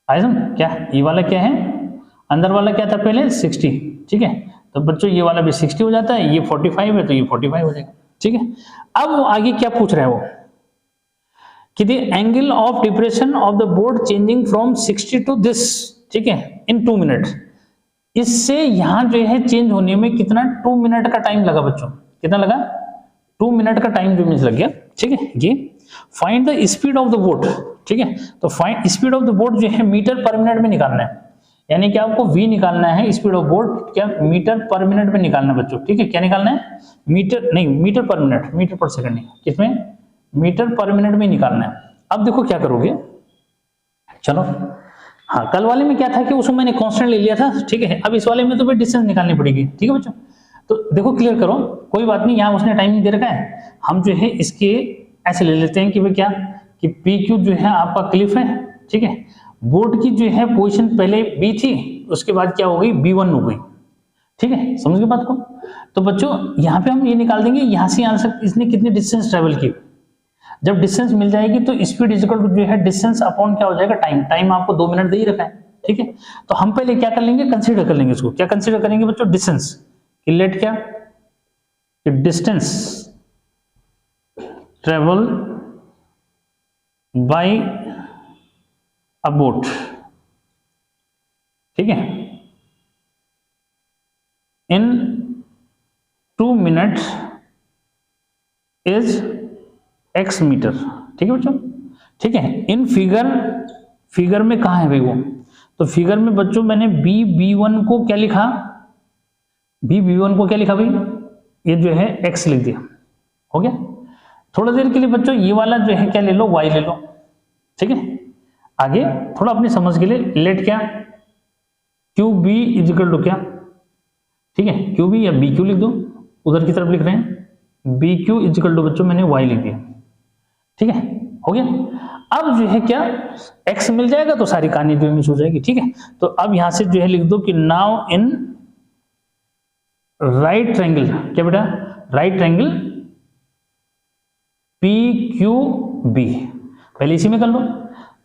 आया समझ क्या ये वाला क्या है, अंदर वाला क्या था पहले 60, ठीक है। तो बच्चों ये वाला भी 60 हो जाता है, ये 45 है तो ये 45 हो जाएगा, ठीक है। अब वो आगे क्या पूछ रहा है वो कि the angle of depression of the board changing from 60 to this, ठीक है, इन 2 मिनट। इससे यहां जो है चेंज होने में कितना 2 मिनट का टाइम लगा बच्चों, कितना लगा 2 मिनट का टाइम जो मीन्स लग गया, ठीक है। ये find the speed of the boat, ठीक है। तो find speed of the boat जो है मीटर पर मिनट में निकालना है, यानी कि आपको v निकालना है, स्पीड ऑफ बोट क्या मीटर पर मिनट में निकालना है बच्चों, ठीक है। क्या निकालना है, मीटर नहीं, मीटर पर मिनट, मीटर पर सेकंड नहीं, किसमें, मीटर पर मिनट में निकालना है। अब देखो क्या करोगे, चलो हाँ, कल वाले में क्या था कि उसमें मैंने कांस्टेंट ले लिया था, ठीक है। अब इस वाले में तो भाई डिस्टेंस निकालनी पड़ेगी, ठीक है बच्चों। तो देखो क्लियर करो, कोई बात नहीं, यहाँ उसने टाइमिंग दे रखा है, हम जो है इसके ऐसे ले लेते हैं कि भाई क्या कि पी क्यू जो है आपका क्लिफ है, ठीक है। बोर्ड की जो है पोजीशन पहले बी थी, उसके बाद क्या हो गई B1 हो गई, ठीक है, समझ गए बात को। तो बच्चों यहाँ पे हम ये निकाल देंगे, यहाँ से यहाँ तक इसने कितनी डिस्टेंस ट्रेवल की। जब डिस्टेंस मिल जाएगी तो स्पीड इक्वल टू जो है डिस्टेंस अपॉन क्या हो जाएगा टाइम, टाइम आपको 2 मिनट दे ही रखा है, ठीक है। तो हम पहले क्या कर लेंगे, कंसीडर कर लेंगे इसको, क्या कंसीडर करेंगे बच्चों, डिस्टेंस कि लेट क्या कि distance travel by a boat, ठीक है, इन 2 मिनट्स इज x मीटर, ठीक है बच्चों, ठीक है। इन फिगर में कहा है भाई वो, तो फिगर में बच्चों मैंने B1 को क्या लिखा, B1 को क्या लिखा भाई, ये जो है x लिख दिया, हो गया। थोड़ा देर के लिए बच्चों ये वाला जो है क्या ले लो, y ले लो, ठीक है। आगे थोड़ा अपनी समझ के लिए लेट क्या QB इजिकल टू क्या, ठीक है, QB या BQ लिख दो, उधर की तरफ लिख रहे हैं BQ इजिकल टू बच्चों मैंने y लिख दिया, ठीक है, हो गया। अब जो है क्या x मिल जाएगा तो सारी कहानी जो मिस हो जाएगी, ठीक है। तो अब यहां से जो है लिख दो कि नाउ इन राइट ट्रायंगल, क्या बेटा, राइट ट्रायंगल PQB, पहले इसी में कर लो।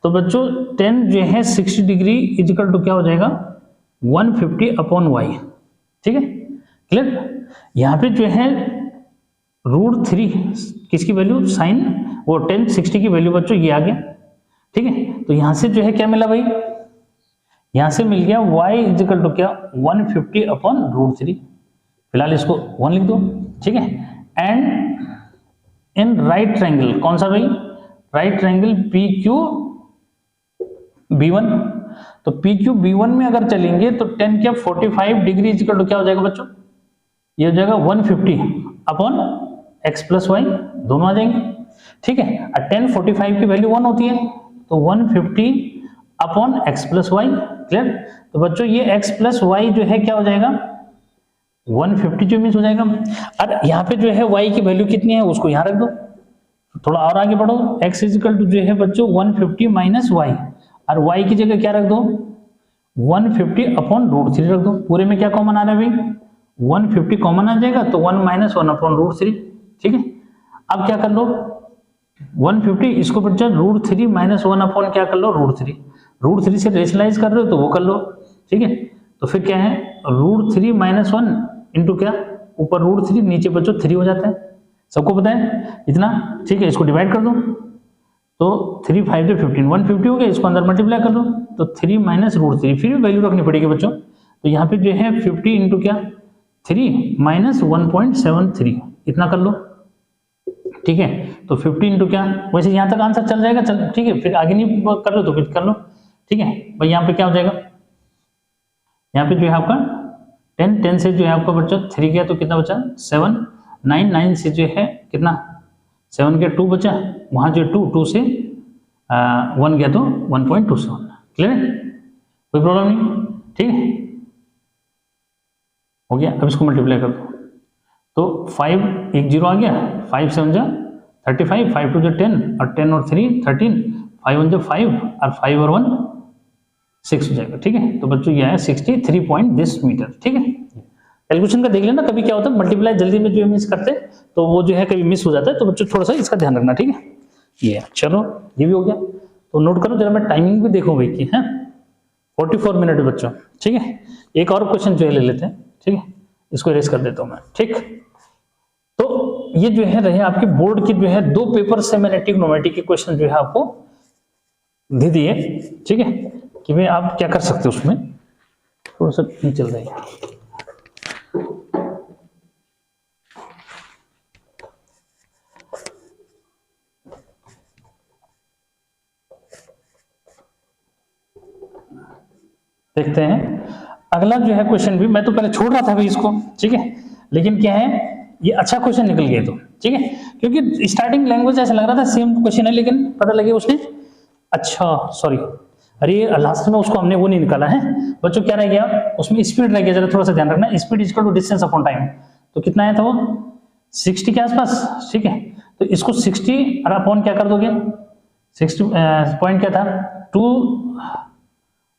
तो बच्चों 10 जो है 60 डिग्री इजिकल टू क्या हो जाएगा 150 अपॉन y, ठीक है, क्लियर। यहाँ पे जो है √3 किसकी वैल्यू, साइन वो 10 60 की वैल्यू बच्चों ये आ गया, ठीक है। तो यहां से जो है क्या मिला भाई, यहां से मिल गया y इजिकल टू क्या 150 अपॉन √3, फिलहाल इसको 1 लिख दो, ठीक है। एंड इन राइट ट्रायंगल, कौन सा भाई, राइट ट्रायंगल PQB1, तो PQB1 में अगर चलेंगे तो 10 क्या 45 डिग्री इजिकल टू क्या हो जाएगा बच्चों, ये हो जाएगा 150 अपॉन x प्लस वाई, दोनों आ जाएंगे, ठीक है। और 10 45 की वैल्यू 1 होती है, तो 150 upon x plus y, clear. तो बच्चों ये x प्लस वाई जो है क्या हो जाएगा 150 जो मीन्स हो जाएगा। और यहाँ पे जो है y की वैल्यू कितनी है उसको यहाँ रख दो, थोड़ा और आगे बढ़ो, x इजिकल टू जो है बच्चों 150 माइनस वाई, और y की जगह क्या रख दो 150 अपॉन √3 रख दो। पूरे में क्या कॉमन आ रहा है भाई 150 कॉमन आ जाएगा, तो 1 माइनस 1 अपॉन √3, ठीक है। अब क्या कर लो 150 इसको बच्चा √3 माइनस 1 अपॉन क्या कर लो √3 से रेशनलाइज कर रहे हो तो वो कर लो, ठीक है। तो फिर क्या है √3 माइनस 1 इंटू क्या ऊपर √3 नीचे बच्चों 3 हो जाता है, सबको पता है इतना, ठीक है। इसको डिवाइड कर दो तो 3 5 15 150 हो गया, इसको अंदर मल्टीप्लाई कर दो तो 3 माइनस √3, फिर भी वैल्यू रखनी पड़ेगी बच्चों। तो यहाँ पे जो है 50 इंटू क्या 3 माइनस 1.73 इतना कर लो, ठीक है। तो 50 इंटू क्या, वैसे यहाँ तक आंसर चल जाएगा, चल ठीक है, फिर आगे नहीं कर लो तो फिर कर लो, ठीक है भाई। यहाँ पे क्या हो जाएगा, यहाँ पे जो है आपका 10 से जो है आपका बच्चा 3 गया तो कितना बचा 7, 9 से जो है कितना 7 के 2 बचा, वहाँ जो 2 से 1 गया तो 1.27, क्लियर है, कोई प्रॉब्लम नहीं, ठीक है, हो गया। अब इसको मल्टीप्लाई कर दो तो 5 एक 0 आ गया, 5 7 जा 35, 5 2 जा 10 और 10 और 3 13, 5 1 जा 5 और 5 और 1 6 हो जाएगा, ठीक है। तो बच्चों ये है 63 मीटर, ठीक है। कैलकुलेशन का देख लेना, कभी क्या होता है मल्टीप्लाई जल्दी में जो मिस करते हैं तो वो जो है कभी मिस हो जाता है, तो बच्चों थोड़ा सा इसका ध्यान रखना, ठीक है। ये चलो ये भी हो गया, तो नोट करो जरा, मैं टाइमिंग भी देखूं भाई की है, 44 मिनट बच्चों, ठीक है। एक और क्वेश्चन जो है ले लेते हैं, ठीक है, इसको इरेज कर देता हूं मैं, ठीक। तो ये जो है रहे आपके बोर्ड की जो है 2 पेपर से मैंने ट्रिग्नोमेट्री के क्वेश्चन जो है आपको दे दिए, ठीक है, कि भाई आप क्या कर सकते हो उसमें। थोड़ा सा नहीं चल रहा है, देखते हैं अगला जो है क्वेश्चन भी। मैं तो पहले छोड़ रहा था भाई इसको, ठीक है, लेकिन क्या है ये अच्छा क्वेश्चन निकल गया, तो ठीक है, क्योंकि स्टार्टिंग लैंग्वेज ऐसा लग रहा था सेम क्वेश्चन है, लेकिन पता लगे उसने, अच्छा सॉरी, अरे लास्ट में उसको हमने वो नहीं निकाला है बच्चों, क्या रह गया उसमें, स्पीड रह गया, जरा थोड़ा सा ध्यान रखना। Speed equal to distance upon time, तो कितना आया था वो 60 के आसपास, ठीक है। तो इसको 60 और अपॉन क्या कर दोगे, 60 पॉइंट क्या था 2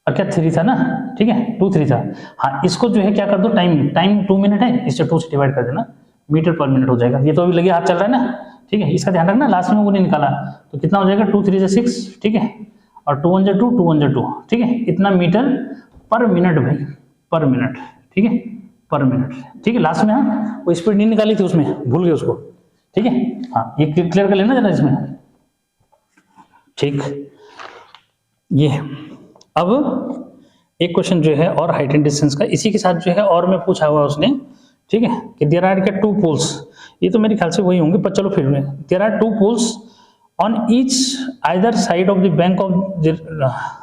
और क्या 3 था ना, ठीक है, 2 3 था। हाँ, इसको जो है क्या कर दो, टाइम 2 मिनट है, इससे 2 से डिवाइड कर देना, मीटर पर मिनट हो जाएगा। ये तो अभी लगे हाथ चल रहा है ना, ठीक है, इसका ध्यान रखना, लास्ट में वो नहीं निकाला। तो कितना हो जाएगा 2 3 से 6, ठीक है, और 2 1 जा 2 2 1 जा 2, ठीक है, इतना मीटर पर मिनट भाई, पर मिनट, ठीक है, पर मिनट, ठीक है। लास्ट में हाँ वो स्पीड नहीं निकाली थी उसमें, भूल गए उसको, ठीक है। हाँ, ये क्लियर कर लेना जरा इसमें, ठीक। ये अब एक क्वेश्चन जो है और हाइट एंड डिस्टेंस का, इसी के साथ जो है और में पूछा हुआ उसने, ठीक है, कि देयर आर के 2 पोल्स, ये तो मेरे ख्याल से वही होंगे, पर चलो फिर में, there are 2 poles on each either side of the bank of the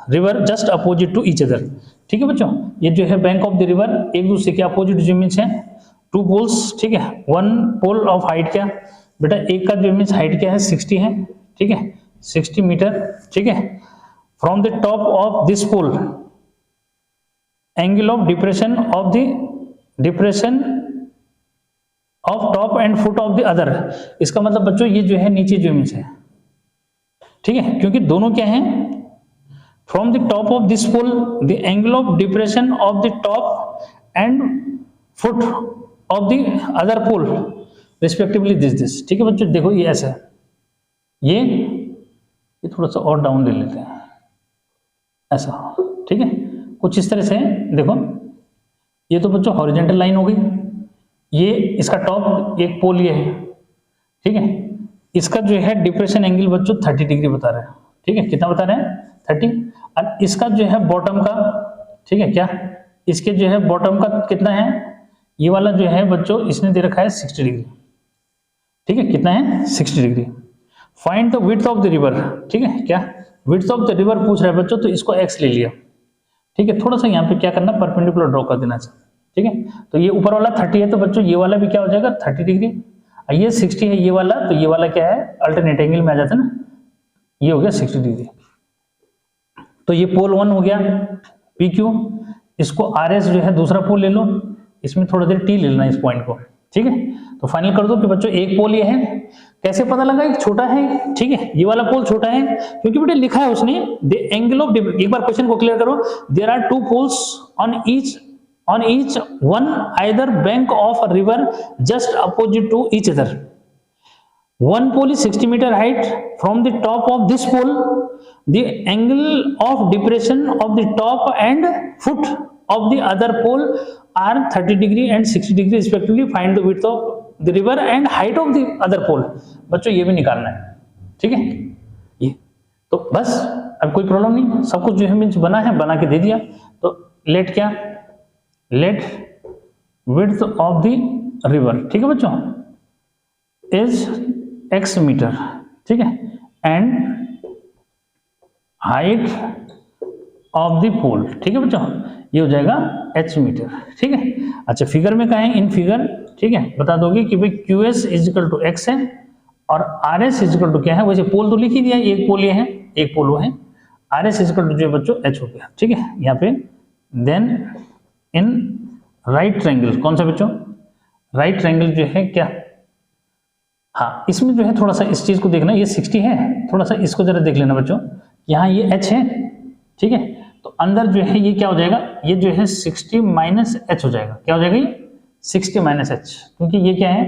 river just opposite to each other, ठीक है बच्चों। ये जो है बैंक ऑफ द रिवर एक दूसरे के अपोजिट जो मीन्स है 2 पोल्स, ठीक है। 1 पोल ऑफ हाइट क्या बेटा, एक का जो मीन्स हाइट क्या है 60 है, ठीक है, 60 मीटर, ठीक है। From the top of this pole angle of depression of top and foot of the other, इसका मतलब बच्चों ये जो है नीचे जो इमेज है, ठीक है, क्योंकि दोनों क्या हैं, from the top of this pole the angle of depression of the top and foot of the other pole respectively this, ठीक है बच्चों। देखो ये ऐसा है, ये थोड़ा सा और डाउन ले लेते हैं, ऐसा, ठीक है, कुछ इस तरह से। देखो ये तो बच्चों हॉरिजॉन्टल लाइन हो गई, ये इसका टॉप एक पोल ये है, ठीक है, इसका जो है डिप्रेशन एंगल बच्चों 30 डिग्री बता रहा है, ठीक है, कितना बता रहे हैं 30, और इसका जो है बॉटम का, ठीक है, क्या इसके जो है बॉटम का कितना है, ये वाला जो है बच्चों इसने दे रखा है 60 डिग्री, ठीक है, कितना है 60 degree. Find the width of the river, ठीक है, क्या विड्थ ऑफ द रिवर पूछ रहा है बच्चों, तो इसको x ले लिया, ठीक है। थोड़ा सा यहाँ पे क्या करना, परपेंडिकुलर ड्रॉ कर देना, ठीक है। तो ये ऊपर वाला 30 है, तो बच्चों ये वाला भी क्या हो जाएगा 30 डिग्री, ये 60 है ये वाला, तो ये वाला क्या है अल्टरनेट एंगल में आ जाता है ना, ये हो गया 60 डिग्री। तो ये पोल 1 हो गया PQ, इसको RS जो है दूसरा पोल ले लो, इसमें थोड़ा देर T ले लेना इस पॉइंट को, ठीक है। तो फाइनल कर दो कि बच्चों एक पोल ये है, कैसे पता लगा एक छोटा है, ठीक है, ये वाला पोल छोटा है क्योंकि बेटे लिखा है उसने द एंगल ऑफ, एक बार क्वेश्चन को क्लियर करो, there are 2 poles on each one either bank of a river just opposite to each other, one pole is 60 meter height, from the top of this pole the angle of depression of the top and foot of the other pole are 30 degree and 60 degree respectively, find the width of the river and height of the other pole। बच्चों ये भी निकालना है, ठीक है। ये तो बस अब कोई प्रॉब्लम नहीं, सब कुछ जो है मीन्स बना है, बना के दे दिया। तो लेट क्या, let width of the river, ठीक है बच्चों, इज x मीटर, ठीक है, and height of the pole, ठीक है बच्चों, ये हो जाएगा h मीटर, ठीक है। अच्छा फिगर में कहा है, इन फिगर, ठीक है, बता दोगे कि भाई QS इजिकल टू x है और RS इजिकल टू क्या है, वैसे पोल तो लिख ही दिया, एक पोल ये है एक पोल वो है, RS इजिकल टू जो है बच्चों h हो गया, ठीक है यहाँ पे। देन इन राइट ट्रायंगल, कौन सा बच्चों, राइट ट्रायंगल जो है क्या, हाँ इसमें जो है थोड़ा सा इस चीज को देखना, ये 60 है, थोड़ा सा इसको जरा देख लेना बच्चों, यहाँ ये h है, ठीक है, तो अंदर जो है ये क्या हो जाएगा, ये जो है 60 माइनस h हो जाएगा, क्या हो जाएगा ये 60 माइनस h, क्योंकि ये क्या है,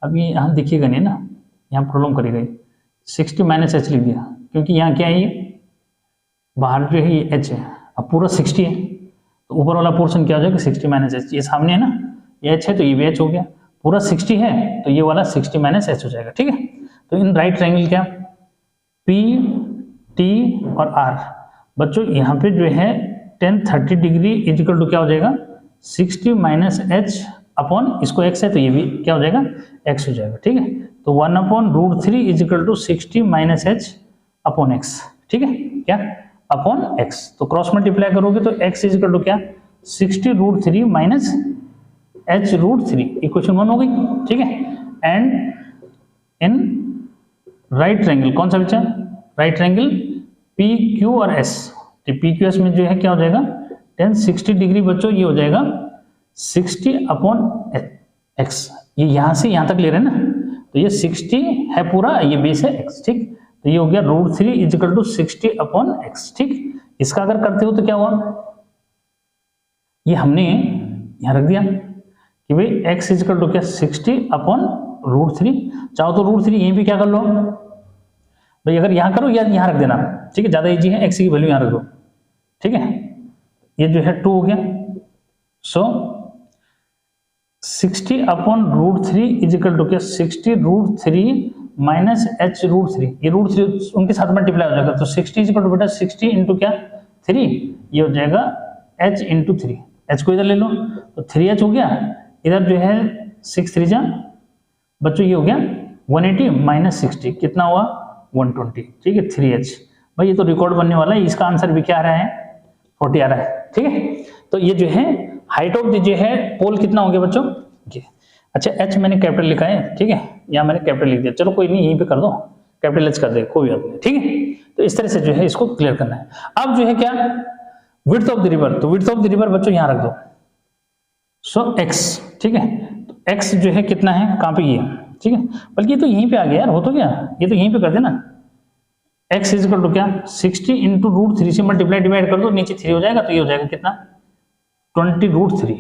अब ये यहाँ देखिएगा नहीं ना, यहाँ प्रॉब्लम करेगा, 60 माइनस h लिख दिया, क्योंकि यहाँ क्या है, ये बाहर जो है ये h है, अब पूरा 60 है तो ऊपर वाला पोर्शन क्या हो जाएगा 60 माइनस एच, ये सामने है ना, ये एच है तो ये भी एच हो गया, पूरा 60 है तो ये वाला 60 माइनस एच हो जाएगा। ठीक है, तो इन राइट ट्रायंगल क्या पी टी और आर, बच्चों यहाँ पे जो है tan 30 डिग्री इजिकल टू क्या हो जाएगा 60 माइनस एच अपॉन, इसको x है तो ये भी क्या हो जाएगा x हो जाएगा। ठीक है, तो 1/√3 equal to 60 minus H upon x. ठीक है, क्या अपॉन x, तो क्रॉस मल्टीप्लाई करोगे तो x इजिकल टू क्या 60√3 माइनस h√3, इक्वेशन 1 हो गई। ठीक है, एंड इन राइट ट्रायंगल कौन सा बचा, राइट ट्रायंगल पी क्यू और एस, तो पी क्यू एस में जो है क्या हो जाएगा tan 60 डिग्री बच्चों ये हो जाएगा 60 अपॉन एक्स, ये यहां से यहां तक ले रहे हैं ना, तो ये 60 है पूरा, ये बेस है x। ठीक, तो ये हो गया √3 इजिकल टू 60 अपॉन एक्स। ठीक, इसका अगर करते हो तो क्या हुआ, ये हमने यहां रख दिया कि भाई x इजिकल टू क्या 60 अपॉन √3, चाहो तो √3 यहीं पे क्या कर लो भाई, अगर यहां करो या यहां रख देना। ठीक है, ज्यादा इजी है, x की वैल्यू यहां रख दो। ठीक है, ये जो है 2 हो गया, सो 60 अपॉन √3 इजिकल टू क्या 60√3 माइनस h√3, ये √3 उनके साथ मल्टीप्लाई हो जाएगा, तो 60 इजिकल टू बेटा 60 इंटू क्या 3, ये हो जाएगा h इंटू 3, h को इधर ले लो तो 3h हो गया, इधर जो है 6 3 जा बच्चों ये हो गया 180 माइनस 60 कितना हुआ 120। ठीक है, 3h, भाई ये तो रिकॉर्ड बनने वाला है, इसका आंसर भी क्या आ रहा है 40 आ रहा है। ठीक है, तो ये जो है हाइट ऑफ द जो है पोल कितना हो गया बच्चों ये, अच्छा h मैंने कैपिटल लिखा है। ठीक है, यहाँ मैंने कैपिटल लिख दिया, चलो कोई नहीं यहीं पे कर दो, कैपिटल h कर दे कोई बात नहीं। ठीक है, तो इस तरह से जो है इसको क्लियर करना है। अब जो है क्या विड्थ ऑफ द रिवर, तो विड्थ ऑफ द रिवर बच्चों यहाँ रख दो, सो x। ठीक है, तो x जो है कितना है कहाँ पे ये, ठीक है, बल्कि ये तो यहीं पे आ गया यार, हो तो गया, ये तो यहीं पे कर देना, x इजिकल टू क्या 60 इंटू √3 से मल्टीप्लाई डिवाइड कर दो, नीचे 3 हो जाएगा, तो ये हो जाएगा कितना 20√3।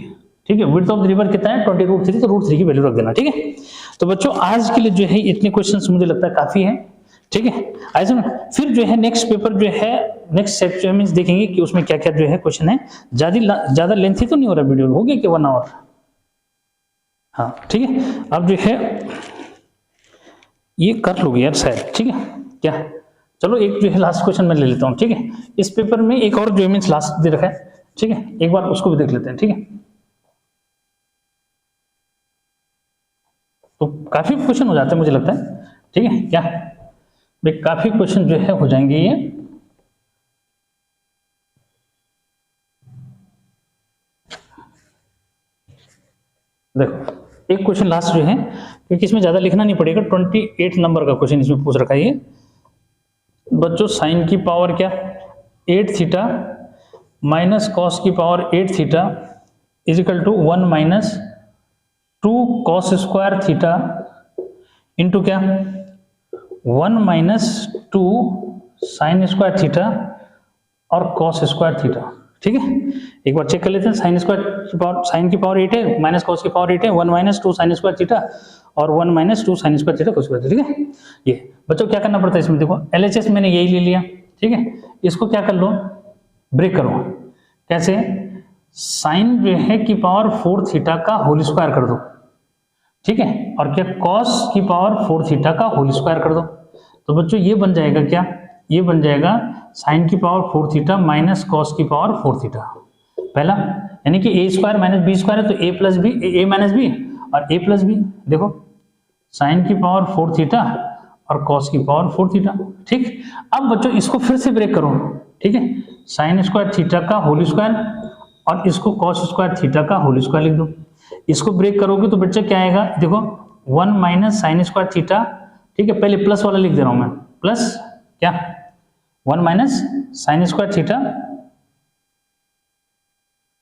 ठीक है, विड्थ ऑफ द रिवर कितना है 20√3, तो √3 की वैल्यू रख देना। ठीक है, तो बच्चों आज के लिए जो है इतने क्वेश्चंस मुझे लगता है काफी है। ठीक है, ऐसे में फिर जो है नेक्स्ट पेपर जो है नेक्स्ट सेक्शन में देखेंगे कि उसमें क्या क्या जो है क्वेश्चन है, ज्यादा लेंथी तो नहीं हो रहा वीडियो, हो गया कि 1 आवर, हाँ ठीक है। अब जो है ये कर लोगे यार शायद, ठीक है क्या, चलो एक जो है लास्ट क्वेश्चन मैं ले लेता हूँ। ठीक है, इस पेपर में एक और जो मीन्स लास्ट दे रखा है, ठीक है, एक बार उसको भी देख लेते हैं। ठीक है, तो काफी क्वेश्चन हो जाते हैं मुझे लगता है। ठीक है क्या भाई, काफी क्वेश्चन जो है हो जाएंगे ये। देखो एक क्वेश्चन लास्ट जो है, क्योंकि इसमें ज्यादा लिखना नहीं पड़ेगा, 28 नंबर का क्वेश्चन इसमें पूछ रखा है ये बच्चों, साइन की पावर क्या 8 थीटा माइनस कॉस की power 8 theta equal to 1 minus 2 cos square theta into क्या 1 माइनस 2 साइन स्क्वायर थीटा और कॉस स्क्वायर थीटा। ठीक है, एक बार चेक कर लेते हैं, साइन की पावर 8 है, माइनस कॉस की पावर 8 है, 1 माइनस 2 साइन स्क्वायर थीटा और 1 minus 2 sine square theta cos square theta. ठीक है, ये बच्चों क्या करना पड़ता है इसमें, देखो LHS मैंने यही ले लिया। ठीक है, इसको क्या कर लो ब्रेक करो, कैसे, साइन जो है की पावर 4 थीटा का होल स्क्वायर कर दो। ठीक है, और क्या कॉस की पावर 4 थीटा का होल स्क्वायर कर दो, तो बच्चों ये बन जाएगा क्या, ये बन जाएगा साइन की पावर 4 थीटा माइनस कॉस की पावर 4 थीटा पहला, यानी कि a square minus B square है तो a plus B, a minus B और a प्लस बी। देखो साइन की पावर 4 थीटा और कॉस की पावर 4 थीटा। ठीक, अब बच्चों इसको फिर से ब्रेक करो। ठीक है, साइन स्क्वायर थीटा का होल स्क्वायर और इसको कॉस स्क्वायर थीटा का होल स्क्वायर लिख दो, इसको ब्रेक करोगे तो बच्चे क्या आएगा, देखो 1 माइनस साइन स्क्वायर थीटा। ठीक है, पहले प्लस वाला लिख दे रहा हूं मैं, प्लस क्या 1 माइनस साइन स्क्वायर थीटा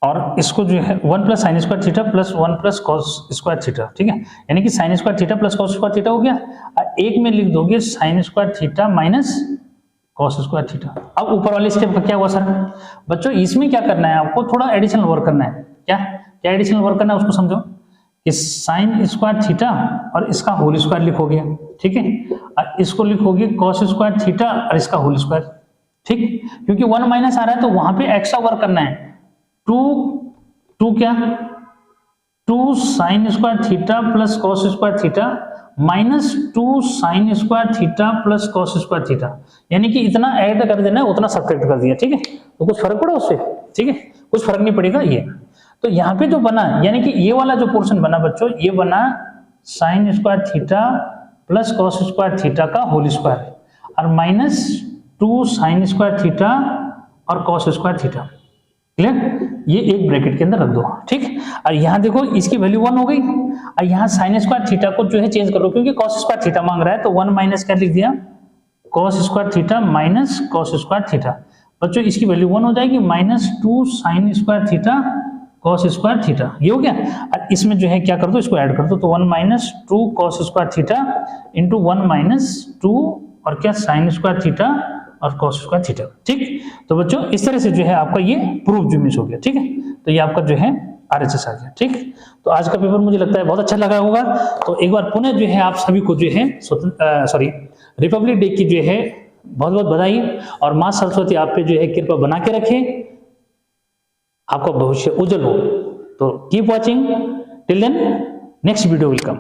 और इसको जो है 1 plus sign square theta plus 1 plus cos square theta. ठीक है, यानी कि sign square theta plus cos square theta हो गया, और एक में लिख दोगे sign square theta minus cos square theta. अब ऊपर वाले स्टेप का क्या हुआ सर, बच्चों इसमें क्या करना है, आपको थोड़ा एडिशनल वर्क करना है। क्या क्या एडिशनल वर्क करना है उसको समझो, कि साइन स्क्वायर थीटा और इसका होल स्क्वायर लिखोगे। ठीक है, और इसको लिखोगे कॉस स्क्वायर थीटा और इसका होल स्क्वायर। ठीक, क्योंकि 1 माइनस आ रहा है तो वहां पे एक्स्ट्रा वर्क करना है। टू क्या, 2 sine square theta plus cos square theta minus 2 sine square theta plus cos square theta, यानी कि इतना ऐड कर देना है उतना सब्ट्रैक्ट कर दिया। ठीक है, तो कुछ फर्क पड़ा उससे? ठीक है, कुछ फर्क नहीं पड़ेगा ये। तो यहाँ पे जो बना, यानी कि ये वाला जो पोर्शन बना बच्चों, ये बना sign square theta plus cos square theta का होल स्क्वायर और माइनस 2 साइन स्क्वायर थीटा और कॉस स्क्वायर थीटा। क्लियर, ये एक ब्रैकेट के अंदर रख दो। ठीक, और यहाँ देखो इसकी वैल्यू 1 हो गई और यहाँ साइन स्क्वायर थीटा को जो है चेंज कर लो, क्योंकि कॉस स्क्वायर थीटा मांग रहा है, तो 1 माइनस क्या लिख दिया, cos square theta minus cos square theta. बच्चों इसकी वैल्यू 1 हो जाएगी, minus 2 sine square theta cos square theta, ये हो गया। और इसमें जो है क्या कर दो, इसको ऐड कर दो, तो 1 minus 2 cos square theta into 1 minus 2 और क्या साइन स्क्वायर थीटा और कॉस स्क्वायर थीटा। ठीक, तो बच्चों इस तरह से जो है आपका ये प्रूफ जो मिस हो गया। ठीक है, तो ये आपका जो है RHS आ गया। ठीक, तो आज का पेपर मुझे लगता है बहुत अच्छा लगा होगा। तो एक बार पुनः जो है आप सभी को जो है रिपब्लिक डे की जो है बहुत बहुत बधाई, और मां सरस्वती आप पे जो है कृपा बना के रखे, आपका भविष्य उज्जवल हो। तो keep watching, till then next video will come.